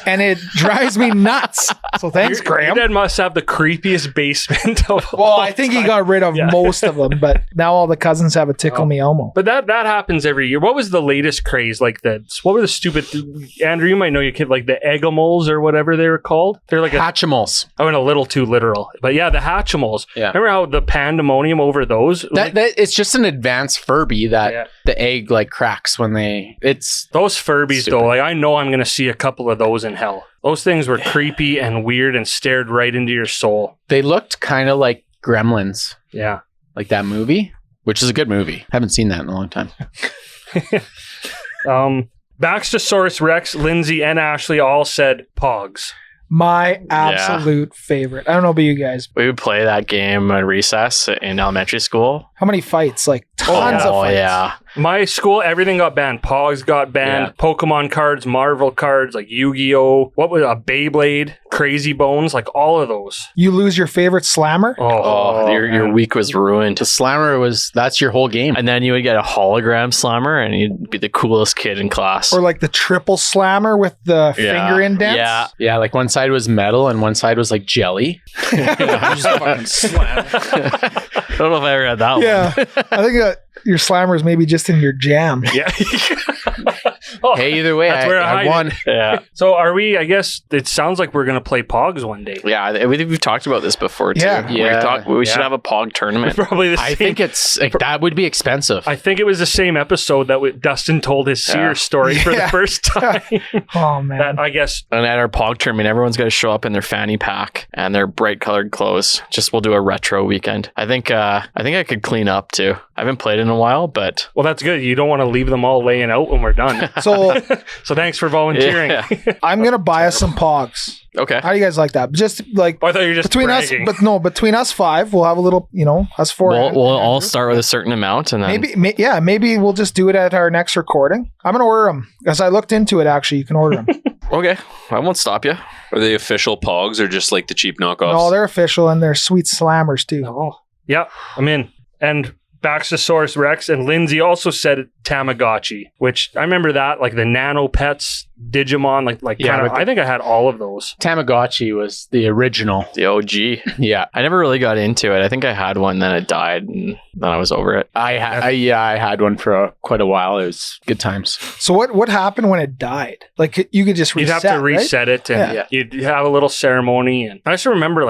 Speaker 3: And it drives me nuts. So thanks, Graham.
Speaker 2: Your dad must have the creepiest basement of all
Speaker 3: I think he got rid of most of them, but now all the cousins have a Tickle Me Elmo.
Speaker 2: But that happens every year. What was the latest craze? Like what were the stupid... Andrew, you might know your kid, like the Eggimals or whatever they were called. They're like
Speaker 4: Hatchimals.
Speaker 2: I went a little too literal. But yeah, the Hatchimals.
Speaker 4: Yeah.
Speaker 2: Remember how the pandemonium over those?
Speaker 4: That it's just an advanced Furby that the egg like cracks when it's
Speaker 2: those Furbies
Speaker 4: super.
Speaker 2: Though. Like I know I'm going to see a couple of those in hell. Those things were creepy and weird and stared right into your soul.
Speaker 4: They looked kind of like Gremlins.
Speaker 2: Yeah.
Speaker 4: Like that movie, which is a good movie. Haven't seen that in a long time.
Speaker 2: Baxtosaurus Rex, Lindsay, and Ashley all said Pogs.
Speaker 3: My absolute favorite. I don't know about you guys.
Speaker 5: We would play that game at recess in elementary school.
Speaker 3: How many fights? Like tons of fights.
Speaker 5: Yeah.
Speaker 2: My school, everything got banned. Pogs got banned. Pokemon cards, Marvel cards, like Yu-Gi-Oh. What was a Beyblade? Crazy Bones, like all of those.
Speaker 3: You lose your favorite slammer?
Speaker 5: Your week was ruined.
Speaker 4: The slammer that's your whole game.
Speaker 5: And then you would get a hologram slammer and you'd be the coolest kid in class.
Speaker 3: Or like the triple slammer with the finger indents?
Speaker 5: Yeah.
Speaker 4: Yeah, like one side was metal and one side was like jelly. Just fucking slam.
Speaker 5: I don't know if I ever had that one.
Speaker 3: Yeah. I think your slammer is maybe just in your jam.
Speaker 2: Yeah.
Speaker 4: Hey, either way,
Speaker 2: That's where
Speaker 4: I won.
Speaker 5: Yeah.
Speaker 2: So are we, I guess, it sounds like we're going to play Pogs one day.
Speaker 5: Yeah, we've talked about this before too.
Speaker 3: Yeah.
Speaker 5: We should have a Pog tournament.
Speaker 2: Probably the same.
Speaker 4: I think it's like that would be expensive.
Speaker 2: I think it was the same episode that Dustin told his Sears story for the first time.
Speaker 3: Oh, man.
Speaker 2: That, I guess.
Speaker 5: And at our Pog tournament, everyone's got to show up in their fanny pack and their bright colored clothes. We'll do a retro weekend. I think I could clean up too. I haven't played in a while, but
Speaker 2: Well, that's good. You don't want to leave them all laying out when we're done.
Speaker 3: So
Speaker 2: So thanks for volunteering.
Speaker 5: Yeah.
Speaker 3: I'm going to buy us some Pogs.
Speaker 5: okay.
Speaker 3: How do you guys like that? Just like
Speaker 2: Oh, I thought you were just
Speaker 3: between
Speaker 2: bragging.
Speaker 3: between us five, we'll have a little, us four.
Speaker 5: We'll all
Speaker 3: Andrew.
Speaker 5: start with a certain amount and then
Speaker 3: Maybe we'll just do it at our next recording. I'm going to order them. As I looked into it, actually, you can order them.
Speaker 5: okay, I won't stop you.
Speaker 6: Are they official Pogs or just like the cheap knockoffs?
Speaker 3: No, they're official and they're sweet slammers too.
Speaker 2: Oh, yeah, I'm in. And Baxosaurus Rex and Lindsay also said Tamagotchi, which I remember that, like the Nano Pets, Digimon, I think I had all of those.
Speaker 4: Tamagotchi was the original.
Speaker 5: The OG.
Speaker 4: Yeah.
Speaker 5: I never really got into it. I think I had one, then it died, and then I was over it.
Speaker 4: I had one for quite a while. It was good times.
Speaker 3: So what happened when it died? Like you could just reset.
Speaker 2: You'd have to reset it, and you'd have a little ceremony. And I just remember,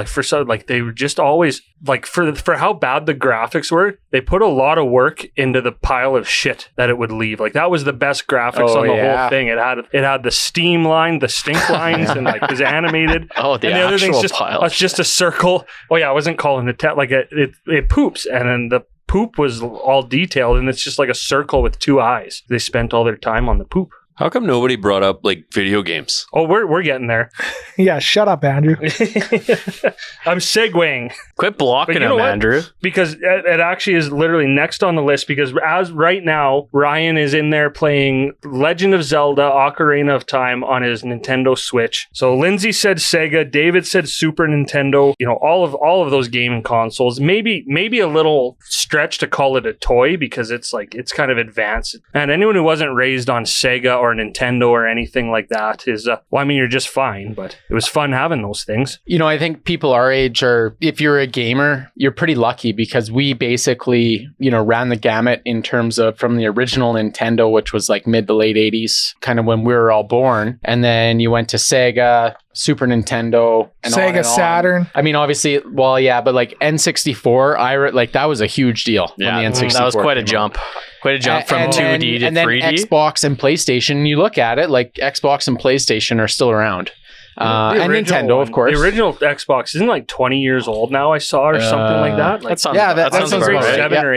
Speaker 2: they were just always for how bad the graphics were. They put a lot of work into the pile of shit that it would leave. Like that was the best graphics on the whole thing. It had the steam line, the stink lines, and like it was animated.
Speaker 5: Oh, the
Speaker 2: and the other
Speaker 5: actual
Speaker 2: thing's just
Speaker 5: pile.
Speaker 2: it's just a circle. Oh yeah, I wasn't calling it it poops, and then the poop was all detailed, and it's just like a circle with two eyes. They spent all their time on the poop.
Speaker 6: How come nobody brought up like video games?
Speaker 2: Oh, we're getting there.
Speaker 3: Yeah, shut up, Andrew.
Speaker 2: I'm segueing.
Speaker 5: Quit blocking
Speaker 2: But you know
Speaker 5: him,
Speaker 2: what?
Speaker 5: Andrew.
Speaker 2: Because it actually is literally next on the list, because as right now, Ryan is in there playing Legend of Zelda Ocarina of Time on his Nintendo Switch. So Lindsay said Sega, David said Super Nintendo, all of those gaming consoles. Maybe a little stretch to call it a toy, because it's kind of advanced. And anyone who wasn't raised on Sega or Nintendo or anything like that is, you're just fine, but it was fun having those things.
Speaker 4: I think people our age if you're a gamer, you're pretty lucky, because we basically, ran the gamut in terms of from the original Nintendo, which was like mid to late 80s, kind of when we were all born. And then you went to Sega, Super Nintendo, and
Speaker 3: Sega
Speaker 4: on and on.
Speaker 3: Saturn.
Speaker 4: I mean, obviously, but like N64, that was a huge deal.
Speaker 5: Yeah,
Speaker 4: when the N64
Speaker 5: that was quite a
Speaker 4: came
Speaker 5: jump.
Speaker 4: out.
Speaker 5: Quite a jump from
Speaker 4: And
Speaker 5: 2D to
Speaker 4: and then
Speaker 5: 3D.
Speaker 4: Xbox and PlayStation, you look at it, like Xbox and PlayStation are still around.
Speaker 2: The
Speaker 4: And
Speaker 2: original
Speaker 4: Nintendo,
Speaker 2: one,
Speaker 4: of course.
Speaker 2: The original Xbox isn't 20 years old now, I saw, or something like that.
Speaker 5: That sounds
Speaker 4: yeah,
Speaker 5: about-
Speaker 4: that
Speaker 2: I was in
Speaker 4: sounds
Speaker 2: grade
Speaker 4: about right.
Speaker 2: 7
Speaker 4: Yeah.
Speaker 2: or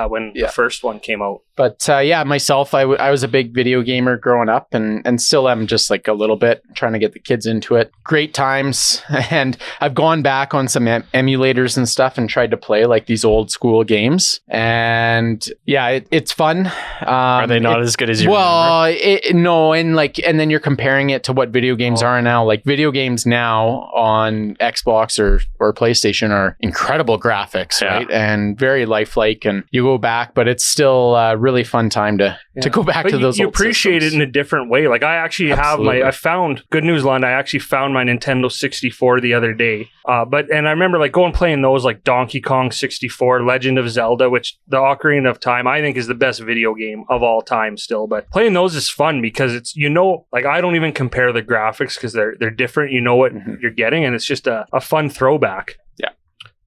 Speaker 2: 8, when
Speaker 4: Yeah.
Speaker 2: the first one came out.
Speaker 4: But myself, I was a big video gamer growing up, and still am, just like a little bit, trying to get the kids into it. Great times. And I've gone back on some emulators and stuff and tried to play like these old school games. And it's fun.
Speaker 5: Are they not as good as you remember?
Speaker 4: Well, no, and then you're comparing it to what video games are now. Like video games now on Xbox or PlayStation are incredible graphics, right? And very lifelike. And you go back, but it's still a really fun time to go back to those.
Speaker 2: You
Speaker 4: old
Speaker 2: appreciate
Speaker 4: systems.
Speaker 2: it in a different way. Like I actually
Speaker 4: Absolutely.
Speaker 2: I found good news, Lund. I actually found my Nintendo 64 the other day. And I remember going playing those, like Donkey Kong 64, Legend of Zelda, which the Ocarina of Time I think is the best video game of all time still. But playing those is fun because it's I don't even compare the graphics because they're different. You know what you're getting, and it's just a fun throwback.
Speaker 6: Yeah.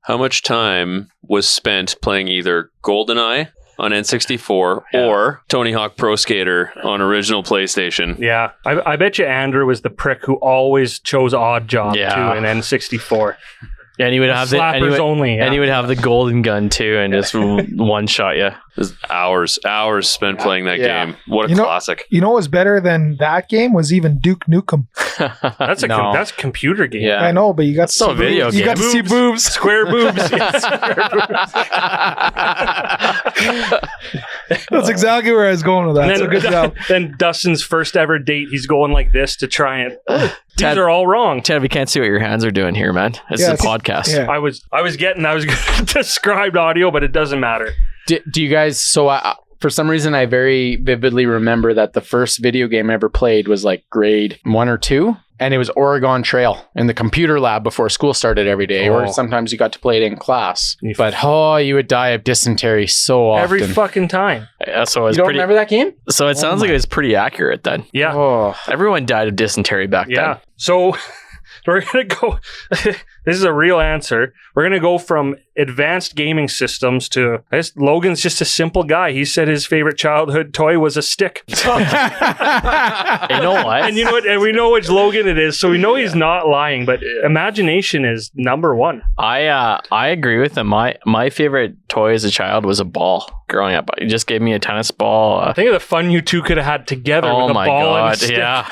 Speaker 6: How much time was spent playing either GoldenEye on N64 or Tony Hawk Pro Skater on original PlayStation?
Speaker 2: Yeah, I bet you Andrew was the prick who always chose Odd Job too in N64.
Speaker 5: Yeah, and he would have
Speaker 2: Slappers only.
Speaker 5: and he would have the golden gun too, and just one shot you.
Speaker 6: There's hours spent playing that game. What a classic!
Speaker 3: You know what was better than that game was even Duke Nukem.
Speaker 2: That's that's a computer game.
Speaker 4: Yeah.
Speaker 3: I know, but you got to
Speaker 5: Still a video
Speaker 3: You got to see boobs.
Speaker 2: Square boobs. Yes.
Speaker 3: That's exactly where I was going with that.
Speaker 2: And
Speaker 3: So good job.
Speaker 2: then Dustin's first ever date, he's going like this to try and these
Speaker 5: Ted-
Speaker 2: are all wrong.
Speaker 5: Chad, we can't see what your hands are doing here, man. This
Speaker 3: Yeah,
Speaker 5: is a podcast.
Speaker 3: yeah.
Speaker 2: I was going to describe audio, but it doesn't matter.
Speaker 4: Do you guys? So for some reason, I very vividly remember that the first video game I ever played was like grade 1 or 2. And it was Oregon Trail in the computer lab before school started every day. Or sometimes you got to play it in class. But you would die of dysentery so often.
Speaker 2: Every fucking time.
Speaker 5: Yeah, so it was
Speaker 4: You don't
Speaker 5: pretty.
Speaker 4: remember that game?
Speaker 5: So it sounds like it was pretty accurate then.
Speaker 2: Yeah.
Speaker 4: Oh,
Speaker 5: Everyone died of dysentery back
Speaker 2: Yeah.
Speaker 5: then.
Speaker 2: So we're going to go. This is a real answer. We're going to go from advanced gaming systems to, I guess Logan's just a simple guy. He said his favorite childhood toy was a stick.
Speaker 5: You know what?
Speaker 2: And you know what? And we know which Logan it is, so we know he's not lying. But imagination is number one.
Speaker 5: I agree with him. My favorite toy as a child was a ball. Growing up, he just gave me a tennis ball.
Speaker 2: Think of the fun you two could have had together.
Speaker 5: Oh
Speaker 2: with a
Speaker 5: my
Speaker 2: ball and a
Speaker 5: god!
Speaker 2: stick.
Speaker 5: Yeah,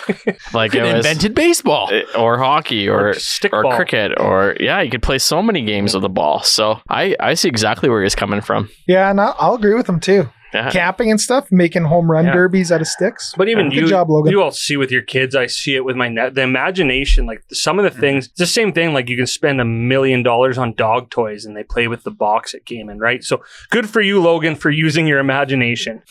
Speaker 5: like
Speaker 4: it
Speaker 5: it was
Speaker 4: invented baseball.
Speaker 5: or hockey or
Speaker 2: stickball.
Speaker 5: cricket or you could play so many games with a ball. So I see exactly where he's coming from.
Speaker 3: Yeah, and I'll agree with him too.
Speaker 5: Yeah.
Speaker 3: Camping and stuff, making home run
Speaker 2: Yeah.
Speaker 3: derbies out of sticks.
Speaker 2: But even
Speaker 3: Good job, Logan.
Speaker 2: you all see with your kids, I see it with my the imagination, like some of the things, it's the same thing, like you can spend $1 million on dog toys and they play with the box at gaming, right? So good for you, Logan, for using your imagination.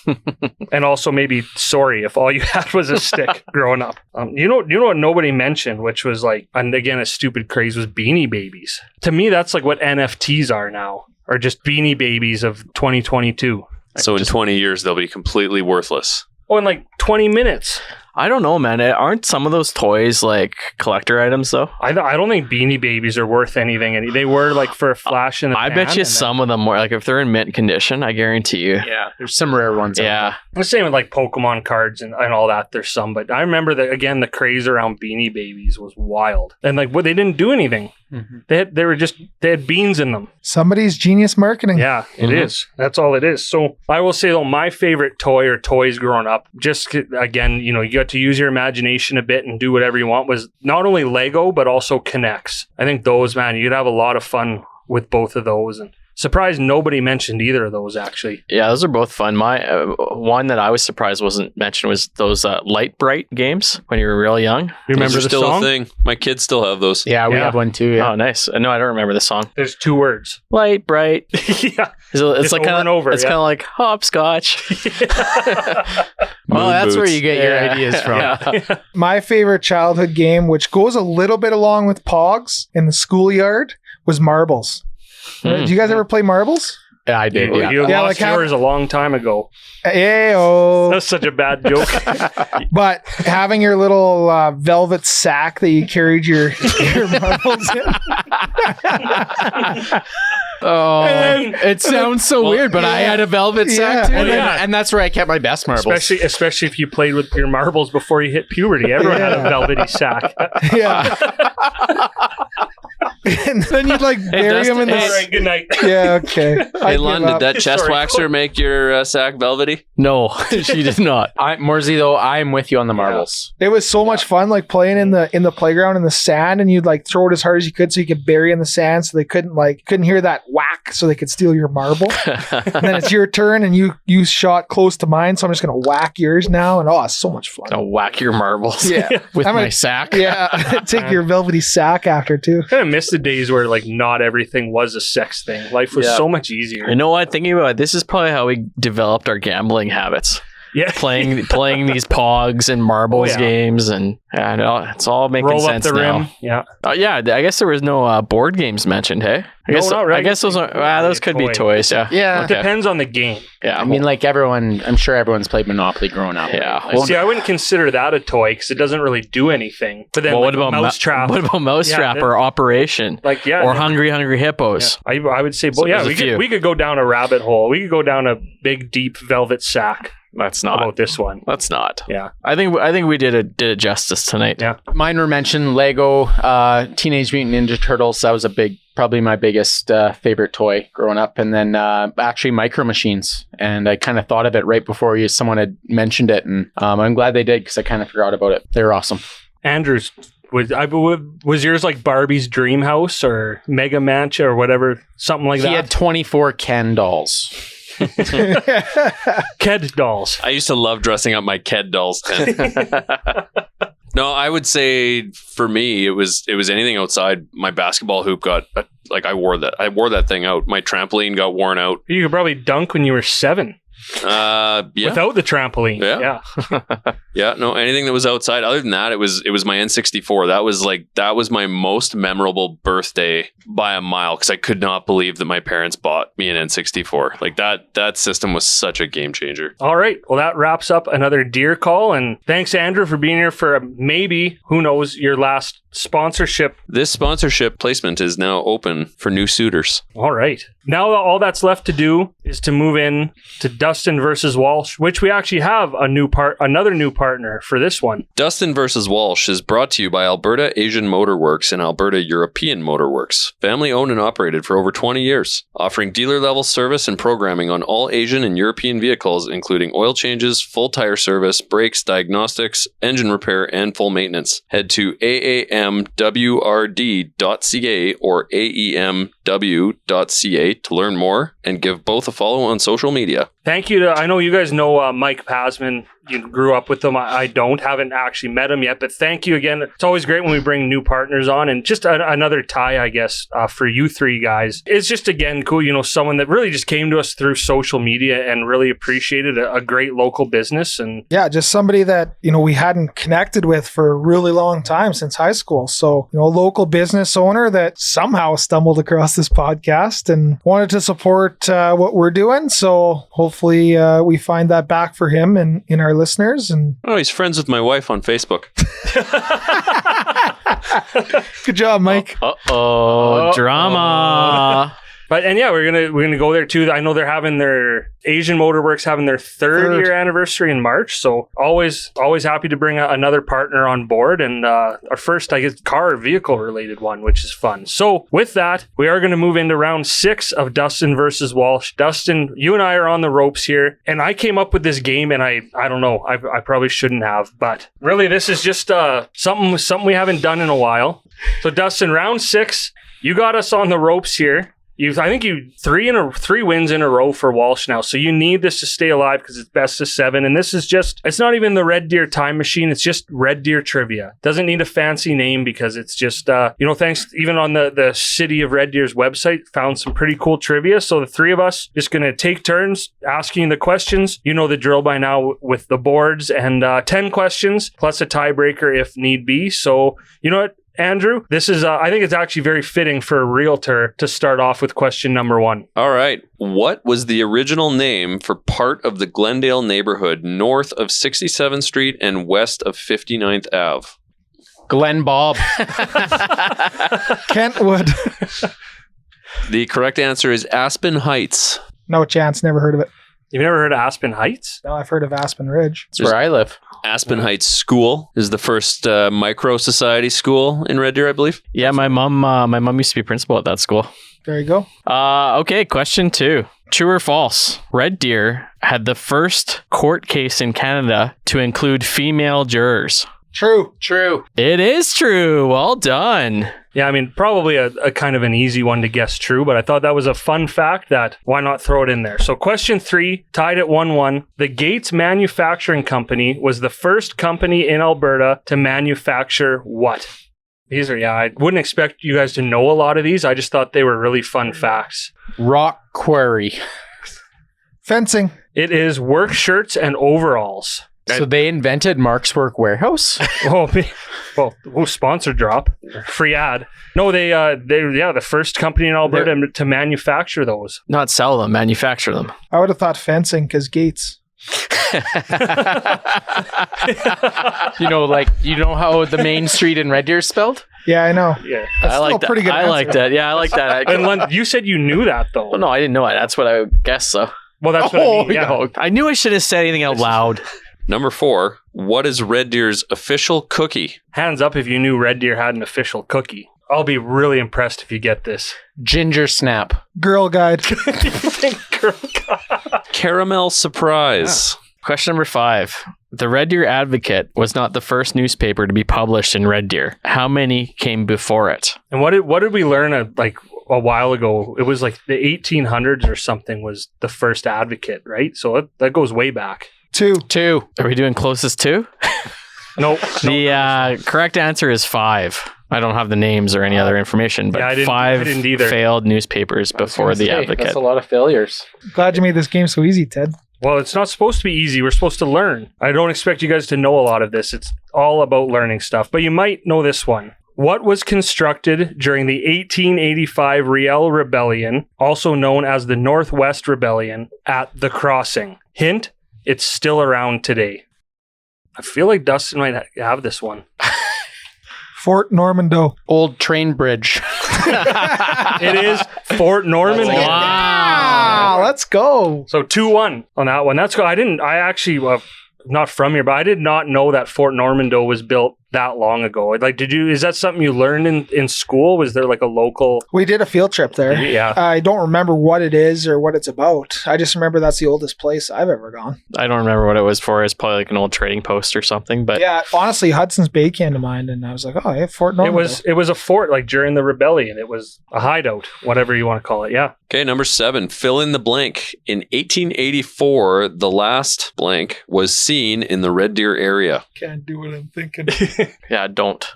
Speaker 2: And also maybe sorry if all you had was a stick growing up. You know what nobody mentioned, which was like, and again, a stupid craze, was Beanie Babies. To me, that's like what NFTs are now, or just Beanie Babies of 2022.
Speaker 6: So in 20 years, they'll be completely worthless.
Speaker 2: Oh, in like 20 minutes.
Speaker 5: I don't know, man. Aren't some of those toys like collector items though?
Speaker 2: I don't think Beanie Babies are worth anything. And they were like for a flash in the
Speaker 5: I
Speaker 2: pan,
Speaker 5: bet you
Speaker 2: and
Speaker 5: some of them were like if they're in mint condition. I guarantee you.
Speaker 4: Yeah, there's some rare ones. out
Speaker 5: Yeah.
Speaker 2: The same with like Pokemon cards and all that. There's some, but I remember that again. The craze around Beanie Babies was wild, and like they didn't do anything.
Speaker 4: there.
Speaker 2: They had beans in them.
Speaker 3: Somebody's genius marketing.
Speaker 2: Yeah, it is. That's all it is. So I will say though, my favorite toy or toys growing up, just again, you got to use your imagination a bit and do whatever you want, was not only Lego but also Connects. I think those, man, you'd have a lot of fun with both of those, and surprised nobody mentioned either of those actually.
Speaker 5: Yeah, those are both fun. My one that I was surprised wasn't mentioned was those Light Bright games when you were real young.
Speaker 2: You remember
Speaker 6: Those are
Speaker 2: the
Speaker 6: still
Speaker 2: song?
Speaker 6: a thing. My kids still have those.
Speaker 4: Yeah, we
Speaker 2: Yeah.
Speaker 4: have one too. Yeah.
Speaker 5: Oh, nice. No, I don't remember the song.
Speaker 2: There's 2 words.
Speaker 5: Light Bright.
Speaker 2: Yeah.
Speaker 5: It's
Speaker 2: Just
Speaker 5: like
Speaker 2: over and over,
Speaker 5: It's
Speaker 2: yeah.
Speaker 5: kind of like hopscotch.
Speaker 4: Well, that's where
Speaker 6: boots.
Speaker 4: you get your ideas from.
Speaker 5: Yeah.
Speaker 3: My favorite childhood game, which goes a little bit along with Pogs in the schoolyard, was marbles. Did you guys ever play marbles?
Speaker 4: Yeah, I did.
Speaker 2: You,
Speaker 4: Yeah.
Speaker 2: you
Speaker 3: Yeah,
Speaker 2: lost
Speaker 3: like how-
Speaker 2: yours a long time ago.
Speaker 3: Ayo.
Speaker 2: That's such a bad joke.
Speaker 3: But having your little velvet sack that you carried your marbles in.
Speaker 4: Oh,
Speaker 2: And then-
Speaker 4: it sounds so weird, but I had a velvet sack too,
Speaker 3: Yeah.
Speaker 4: and that's where I kept my best marbles.
Speaker 2: especially if you played with your marbles before you hit puberty. Everyone had a velvety sack.
Speaker 3: Yeah. And then you'd like bury them in the.
Speaker 2: All right, good night.
Speaker 3: Yeah, okay.
Speaker 6: Hey, Lon, did that chest
Speaker 2: Sorry.
Speaker 6: waxer make your sack velvety?
Speaker 5: No, she did not.
Speaker 4: Morsey, though, I'm with you on the marbles.
Speaker 3: It was so much fun, like playing in the playground in the sand, and you'd like throw it as hard as you could so you could bury in the sand, so they couldn't hear that whack, so they could steal your marble. And then it's your turn, and you shot close to mine, so I'm just gonna whack yours now, and it's so much fun.
Speaker 5: I'll whack your marbles.
Speaker 3: Yeah,
Speaker 4: With
Speaker 3: I'm
Speaker 4: my
Speaker 3: gonna-
Speaker 4: sack.
Speaker 3: yeah. Take your velvety sack after too.
Speaker 2: I kind of miss the days where like not everything was a sex thing. Life was so much easier.
Speaker 5: You know what? Thinking about it, this is probably how we developed our gambling habits.
Speaker 2: Yeah.
Speaker 5: Playing these Pogs and marbles
Speaker 2: Oh, yeah.
Speaker 5: games, and it's all making
Speaker 2: Roll up
Speaker 5: sense
Speaker 2: the
Speaker 5: now.
Speaker 2: rim. Yeah.
Speaker 5: Yeah, I guess there was no board games mentioned. Hey, I guess
Speaker 2: not really.
Speaker 5: I guess those are those could be
Speaker 2: Toy.
Speaker 5: toys. Yeah,
Speaker 4: Yeah.
Speaker 2: It depends on the game.
Speaker 5: yeah.
Speaker 4: I mean, like everyone, I'm sure everyone's played Monopoly growing up.
Speaker 5: Yeah.
Speaker 4: Well,
Speaker 2: See, I wouldn't consider that a toy because it doesn't really do anything. But then,
Speaker 5: well,
Speaker 2: like,
Speaker 5: what about
Speaker 2: Mousetrap?
Speaker 5: What about Mousetrap
Speaker 2: Yeah,
Speaker 5: or Operation
Speaker 2: Like, yeah,
Speaker 5: or
Speaker 2: yeah.
Speaker 5: Hungry Hippos?
Speaker 2: I would say,
Speaker 5: So
Speaker 2: yeah,
Speaker 5: there's a few.
Speaker 2: we could go down a rabbit hole. We could go down a big, deep velvet sack
Speaker 5: That's not.
Speaker 2: about this one.
Speaker 5: That's not.
Speaker 2: Yeah.
Speaker 5: I think we did it justice tonight.
Speaker 2: Yeah.
Speaker 4: mine were mentioned Lego, Teenage Mutant Ninja Turtles. That was probably my biggest favorite toy growing up. And then actually Micro Machines. And I kind of thought of it right before someone had mentioned it. And I'm glad they did because I kind of forgot about it. They were awesome.
Speaker 2: Andrews, was yours like Barbie's Dream House or Mega Mancha or whatever, something like
Speaker 4: He
Speaker 2: that?
Speaker 4: had 24 Ken dolls.
Speaker 2: Ked dolls.
Speaker 6: I used to love dressing up my Ked dolls. No, I would say for me, it was anything outside. My basketball hoop got I wore that thing out. My trampoline got worn out.
Speaker 2: You could probably dunk when you were 7.
Speaker 6: Yeah.
Speaker 2: Without the trampoline.
Speaker 6: Yeah. Yeah. No, anything that was outside. Other than that, it was my N64. That was my most memorable birthday by a mile, because I could not believe that my parents bought me an N64. Like that system was such a game changer.
Speaker 2: All right. Well, that wraps up another Deer call. And thanks, Andrew, for being here for maybe, who knows, your last sponsorship.
Speaker 6: This sponsorship placement is now open for new suitors.
Speaker 2: All right. Now all that's left to do is to move in to Dustin versus Walsh, which we actually have another new partner for this one.
Speaker 6: Dustin versus Walsh is brought to you by Alberta Asian Motor Works and Alberta European Motor Works. Family owned and operated for over 20 years, offering dealer-level service and programming on all Asian and European vehicles, including oil changes, full tire service, brakes, diagnostics, engine repair, and full maintenance. Head to aamwrd.ca or aemw.ca to learn more and give both a follow on social media.
Speaker 2: Thank you I know you guys know Mike Pasman. You grew up with him. I haven't actually met him yet, but thank you again. It's always great when we bring new partners on, and just another tie, I guess, for you three guys. It's just, again, cool, someone that really just came to us through social media and really appreciated a great local business. And
Speaker 3: yeah, just somebody that, we hadn't connected with for a really long time, since high school. So, a local business owner that somehow stumbled across this podcast and wanted to support what we're doing. So hopefully we find that back for him and in our listeners. And
Speaker 6: he's friends with my wife on Facebook.
Speaker 3: Good job, Mike.
Speaker 5: Drama.
Speaker 2: But we're gonna go there too. I know they're having their Asian Motorworks having their third year anniversary in March. So always happy to bring another partner on board, and our first, I guess, car or vehicle related one, which is fun. So with that, we are going to move into round 6 of Dustin versus Walsh. Dustin, you and I are on the ropes here, and I came up with this game, and I don't know, I probably shouldn't have, but really this is just something we haven't done in a while. So Dustin, round 6, you got us on the ropes here. I think you 3 wins in a row for Walsh now. So you need this to stay alive because it's best of 7. And this is it's not even the Red Deer time machine. It's just Red Deer trivia. Doesn't need a fancy name because it's just, thanks even on the City of Red Deer's website, found some pretty cool trivia. So the 3 of us just going to take turns asking the questions. You know the drill by now with the boards, and 10 questions plus a tiebreaker if need be. So you know what? Andrew, this is, I think it's actually very fitting for a realtor to start off with question number 1.
Speaker 6: All right. What was the original name for part of the Glendale neighborhood north of 67th Street and west of 59th Ave?
Speaker 4: Glen Bob.
Speaker 3: Kentwood.
Speaker 6: The correct answer is Aspen Heights.
Speaker 3: No chance. Never heard of it.
Speaker 2: You've never heard of Aspen Heights?
Speaker 3: No, I've heard of Aspen Ridge.
Speaker 4: That's where I live.
Speaker 6: Aspen Heights School is the first micro society school in Red Deer, I believe.
Speaker 5: Yeah, my mom used to be principal at that school.
Speaker 3: There you go.
Speaker 5: Okay, question 2. True or false? Red Deer had the first court case in Canada to include female jurors.
Speaker 3: True.
Speaker 5: It is true. Well done.
Speaker 2: Yeah, I mean, probably a kind of an easy one to guess true, but I thought that was a fun fact that why not throw it in there? So question 3, tied at 1-1. The Gates Manufacturing Company was the first company in Alberta to manufacture what? These are, I wouldn't expect you guys to know a lot of these. I just thought they were really fun facts.
Speaker 4: Rock quarry.
Speaker 3: Fencing.
Speaker 2: It is work shirts and overalls.
Speaker 4: So they invented Mark's Work Warehouse?
Speaker 2: Sponsor drop. Free ad. No, they're the first company in Alberta to manufacture those.
Speaker 5: Not sell them, manufacture them.
Speaker 3: I would have thought fencing because Gates.
Speaker 4: You know how the main street in Red Deer is spelled?
Speaker 3: Yeah, I know.
Speaker 2: Yeah.
Speaker 3: That's
Speaker 5: I like that.
Speaker 3: Pretty good
Speaker 5: I like that. Yeah, I like that.
Speaker 2: And you said you knew that though.
Speaker 5: Well, no, I didn't know it. That's what I would guess, so.
Speaker 2: Well, that's what I mean. Yeah.
Speaker 5: No. I knew I should have said anything out loud.
Speaker 6: Number 4, what is Red Deer's official cookie?
Speaker 2: Hands up if you knew Red Deer had an official cookie. I'll be really impressed if you get this.
Speaker 4: Ginger Snap.
Speaker 3: Girl Guide.
Speaker 6: Caramel Surprise.
Speaker 5: Question number 5. The Red Deer Advocate was not the first newspaper to be published in Red Deer. How many came before it?
Speaker 2: And what did we learn a while ago. It was like the 1800s or something was the first advocate, right? So that goes way back.
Speaker 3: 2.
Speaker 5: Are we doing closest to?
Speaker 2: No.
Speaker 5: The correct answer is 5. I don't have the names or any other information, but
Speaker 2: Yeah, I didn't
Speaker 5: 5
Speaker 2: either.
Speaker 5: failed newspapers before the advocate.
Speaker 4: That's a lot of failures.
Speaker 3: Glad you made this game so easy, Ted.
Speaker 2: Well, it's not supposed to be easy. We're supposed to learn. I don't expect you guys to know a lot of this. It's all about learning stuff, but you might know this one. What was constructed during the 1885 Riel Rebellion, also known as the Northwest Rebellion, at the Crossing? Hint, it's still around today. I feel like Dustin might have this one.
Speaker 3: Fort Normando.
Speaker 4: Old train bridge.
Speaker 2: It is Fort Norman.
Speaker 3: Wow, let's go.
Speaker 2: So 2-1 on that one. That's good. I actually, not from here, but I did not know that Fort Normando was built that long ago. Like, is that something you learned in school? Was there like a local?
Speaker 3: We did a field trip there.
Speaker 2: Yeah.
Speaker 3: I don't remember what it is or what it's about. I just remember that's the oldest place I've ever gone.
Speaker 5: I don't remember what it was for. It's probably like an old trading post or something. But
Speaker 3: Yeah, honestly, Hudson's Bay came to mind, and I was like, oh, yeah, Fort Normando.
Speaker 2: It was a fort like during the rebellion. It was a hideout, whatever you want to call it. Yeah.
Speaker 6: Okay, number 7, fill in the blank. In 1884, the last blank was seen in the Red Deer area.
Speaker 3: Can't do what I'm thinking.
Speaker 5: yeah, don't.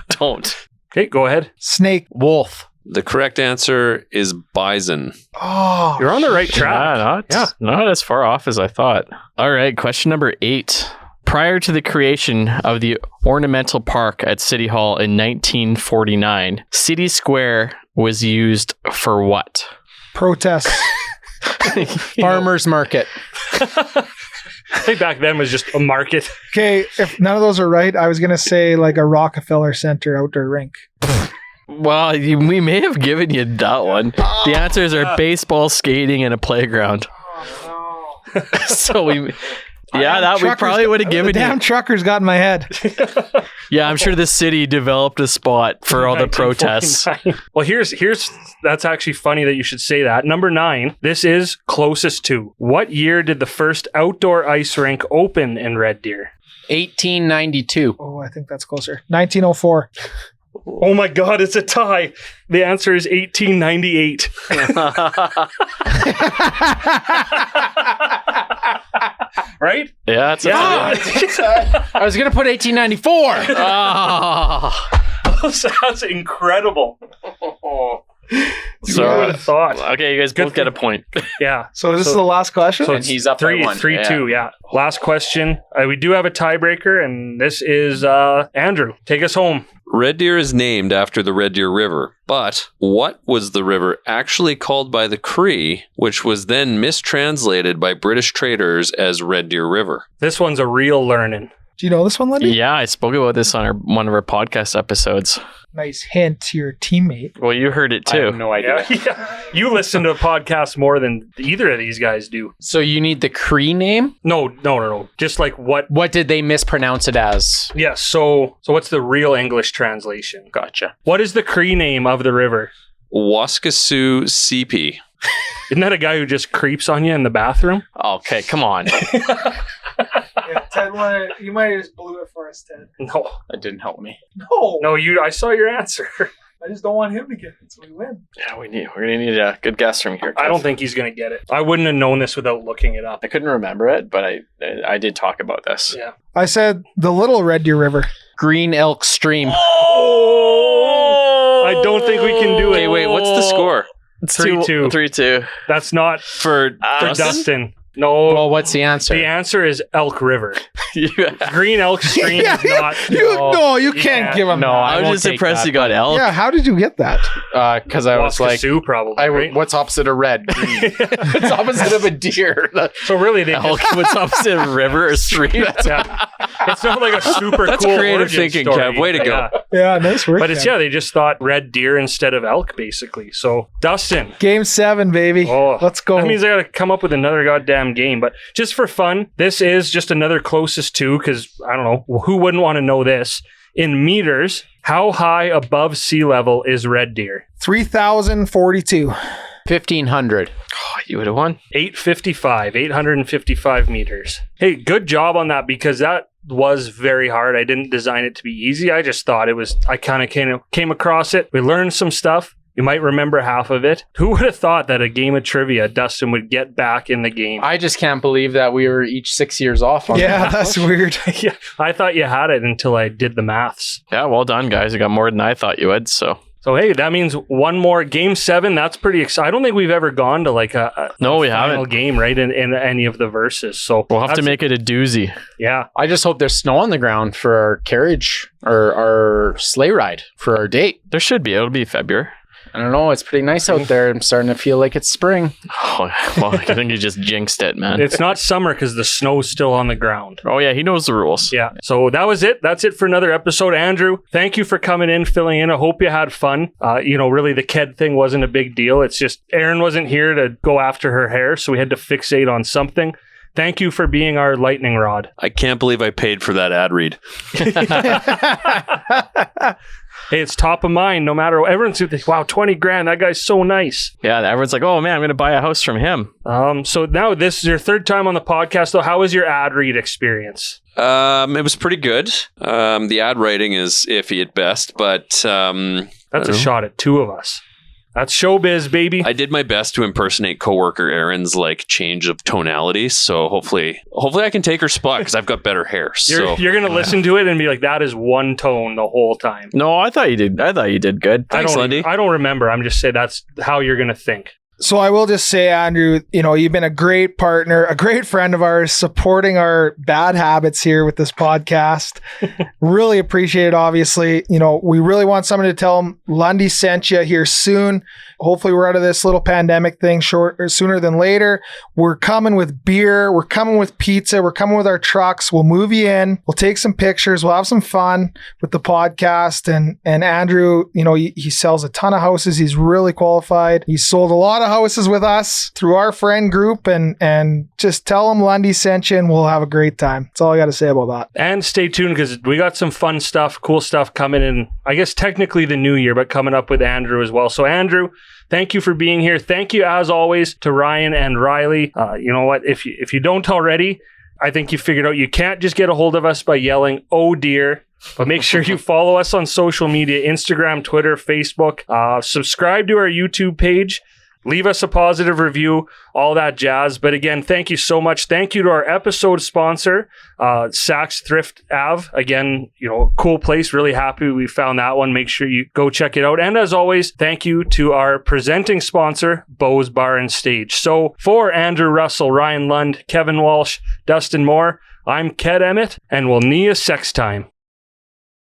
Speaker 5: Don't.
Speaker 2: Okay, go ahead.
Speaker 3: Snake.
Speaker 4: Wolf.
Speaker 6: The correct answer is bison.
Speaker 3: Oh,
Speaker 2: You're on the right track.
Speaker 5: Not as far off as I thought. All right, question number 8. Prior to the creation of the ornamental park at City Hall in 1949, City Square was used for what?
Speaker 3: protests.
Speaker 4: Farmer's market.
Speaker 2: I think back then was just a market.
Speaker 3: Okay, if none of those are right, I was going to say like a Rockefeller Center outdoor rink.
Speaker 5: Well, we may have given you that one. The answers are baseball, skating, and a playground. So we probably would have given
Speaker 3: the damn
Speaker 5: you.
Speaker 3: truckers got in my head.
Speaker 5: Yeah, I'm sure the city developed a spot for all the protests.
Speaker 2: Well, here's that's actually funny that you should say that. Number 9, this is closest to. What year did the first outdoor ice rink open in Red Deer?
Speaker 4: 1892.
Speaker 3: Oh, I think that's closer. 1904.
Speaker 2: Oh my God, it's a tie. The answer is 1898. Right?
Speaker 5: Yeah, it's a
Speaker 4: I was going to put 1894.
Speaker 2: That's incredible.
Speaker 5: So,
Speaker 2: Who would have thought?
Speaker 5: Okay, you guys both get a point.
Speaker 2: Yeah.
Speaker 3: So this is the last question?
Speaker 2: So
Speaker 4: And he's up by 1.
Speaker 2: 3-2, yeah. Last question. We do have a tiebreaker, and this is Andrew. Take us home.
Speaker 6: Red Deer is named after the Red Deer River, but what was the river actually called by the Cree, which was then mistranslated by British traders as Red Deer River?
Speaker 2: This one's a real learning.
Speaker 3: Do you know this one, Lindy?
Speaker 5: Yeah, I spoke about this on one of our podcast episodes.
Speaker 3: Nice hint to your teammate.
Speaker 5: Well, you heard it
Speaker 4: I
Speaker 5: too.
Speaker 4: have no idea.
Speaker 2: Yeah. You listen to podcasts more than either of these guys do.
Speaker 4: So you need the Cree name?
Speaker 2: No. Just like what?
Speaker 4: What did they mispronounce it as?
Speaker 2: Yes. So what's the real English translation?
Speaker 4: Gotcha.
Speaker 2: What is the Cree name of the river?
Speaker 6: Waskasoo CP.
Speaker 2: Isn't that a guy who just creeps on you in the bathroom?
Speaker 5: Okay, come on.
Speaker 3: Yeah, Ted, you might have just blew it for us, Ted.
Speaker 2: No.
Speaker 4: That didn't help me.
Speaker 3: No,
Speaker 2: I saw your answer.
Speaker 3: I just don't want him to get it, so we win.
Speaker 5: Yeah, we're gonna need a good guess from here.
Speaker 2: I
Speaker 5: Kev.
Speaker 2: don't think he's going to get it. I wouldn't have known this without looking it up.
Speaker 5: I couldn't remember it, but I did talk about this.
Speaker 2: Yeah.
Speaker 3: I said the Little Red Deer River.
Speaker 4: Green Elk Stream.
Speaker 2: Oh! I don't think we can do it.
Speaker 6: Okay, wait, what's the score?
Speaker 5: It's
Speaker 2: 3-2.
Speaker 5: 3-2.
Speaker 2: That's not
Speaker 6: For
Speaker 2: for Dustin. No.
Speaker 4: Well, what's the answer?
Speaker 2: The answer is Elk River.
Speaker 5: Yeah.
Speaker 2: Green Elk Stream is not.
Speaker 3: You can't give him
Speaker 4: No,
Speaker 3: that.
Speaker 4: I
Speaker 5: I was
Speaker 4: won't
Speaker 5: just
Speaker 4: take
Speaker 5: impressed
Speaker 4: that,
Speaker 5: you got elk.
Speaker 3: Yeah, how did you get that?
Speaker 4: Because I was like,
Speaker 2: Waskasoo, probably. Right?
Speaker 4: what's opposite of red? Green. It's opposite of a deer.
Speaker 2: So really, they
Speaker 5: Elk, what's opposite of river or stream?
Speaker 2: yeah. It's not like a super
Speaker 6: That's
Speaker 2: cool
Speaker 6: creative
Speaker 2: origin
Speaker 6: thinking,
Speaker 2: story.
Speaker 6: Kev. Way to go.
Speaker 2: Yeah.
Speaker 3: Yeah, nice work.
Speaker 2: But it's,
Speaker 3: Ken.
Speaker 2: they just thought red deer instead of elk, basically. So, Dustin.
Speaker 3: Game 7, baby.
Speaker 2: Oh,
Speaker 3: Let's go.
Speaker 2: That means I got to come up with another goddamn game. But just for fun, this is just another closest to, because I don't know, who wouldn't want to know this? In meters, how high above sea level is Red Deer?
Speaker 3: 3,042.
Speaker 4: 1,500.
Speaker 5: Oh, you would have won.
Speaker 2: 855 meters. Hey, good job on that, because that was very hard. I didn't design it to be easy. I just thought it was, I kind of came across it. We learned some stuff. You might remember half of it. Who would have thought that a game of trivia, Dustin would get back in the game?
Speaker 4: I just can't believe that we were each 6 years off on
Speaker 3: Yeah,
Speaker 4: that.
Speaker 3: that's weird.
Speaker 2: Yeah, I thought you had it until I did the maths.
Speaker 5: Yeah, well done, guys. You got more than I thought you would. So
Speaker 2: So, hey, that means one more game 7. That's pretty exciting. I don't think we've ever gone to like a
Speaker 5: we
Speaker 2: final
Speaker 5: haven't.
Speaker 2: game, right, in any of the verses. So
Speaker 5: We'll have to
Speaker 2: that's-
Speaker 5: make it a doozy.
Speaker 2: Yeah.
Speaker 4: I just hope there's snow on the ground for our carriage or our sleigh ride for our date.
Speaker 5: There should be. It'll be February.
Speaker 4: I don't know. It's pretty nice out there. I'm starting to feel like it's spring.
Speaker 5: Oh, well, I think you just jinxed it, man.
Speaker 2: It's not summer because the snow's still on the ground.
Speaker 5: Oh, yeah, he knows the rules.
Speaker 2: Yeah. So that was it. That's it for another episode. Andrew, thank you for coming in, filling in. I hope you had fun. Really, the KED thing wasn't a big deal. It's just Erin wasn't here to go after her hair, so we had to fixate on something. Thank you for being our lightning rod.
Speaker 6: I can't believe I paid for that ad read.
Speaker 2: Hey, it's top of mind no matter what. Everyone's like, wow, 20 grand. That guy's so nice.
Speaker 5: Yeah, everyone's like, oh, man, I'm going to buy a house from him.
Speaker 2: So now this is your 3rd time on the podcast, though. How was your ad read experience?
Speaker 6: It was pretty good. The ad writing is iffy at best, but
Speaker 2: That's a shot at 2 of us. That's showbiz, baby.
Speaker 6: I did my best to impersonate Co-Worker Erin's change of tonality. So hopefully I can take her spot because I've got better hair.
Speaker 2: You're gonna listen to it and be like, that is one tone the whole time.
Speaker 5: No, I thought you did. I thought you did good.
Speaker 6: Thanks, Lundy.
Speaker 2: I don't remember. I'm just saying that's how you're gonna think.
Speaker 3: So I will just say, Andrew, you've been a great partner, a great friend of ours, supporting our bad habits here with this podcast. Really appreciate it, obviously. We really want someone to tell them Lundy sent you here soon. Hopefully we're out of this little pandemic thing sooner than later. We're coming with beer. We're coming with pizza. We're coming with our trucks. We'll move you in. We'll take some pictures. We'll have some fun with the podcast. And Andrew, he sells a ton of houses. He's really qualified. He's sold a lot of houses with us through our friend group, and just tell him Lundy sent you and we'll have a great time. That's all I got to say about that.
Speaker 2: And stay tuned because we got some fun stuff, cool stuff coming in, I guess technically the new year, but coming up with Andrew as well. So Andrew, thank you for being here. Thank you as always to Ryan and Riley. You know what? If you don't already, I think you figured out you can't just get a hold of us by yelling, "Oh dear." But make sure you follow us on social media, Instagram, Twitter, Facebook. Subscribe to our YouTube page. Leave us a positive review, all that jazz. But again, thank you so much. Thank you to our episode sponsor, Sacks Thrift Ave. Again, cool place. Really happy we found that one. Make sure you go check it out. And as always, thank you to our presenting sponsor, Bo's Bar and Stage. So for Andrew Russell, Ryan Lund, Kevin Walsh, Dustin Moore, I'm Ked Emmett, and we'll see you sex time.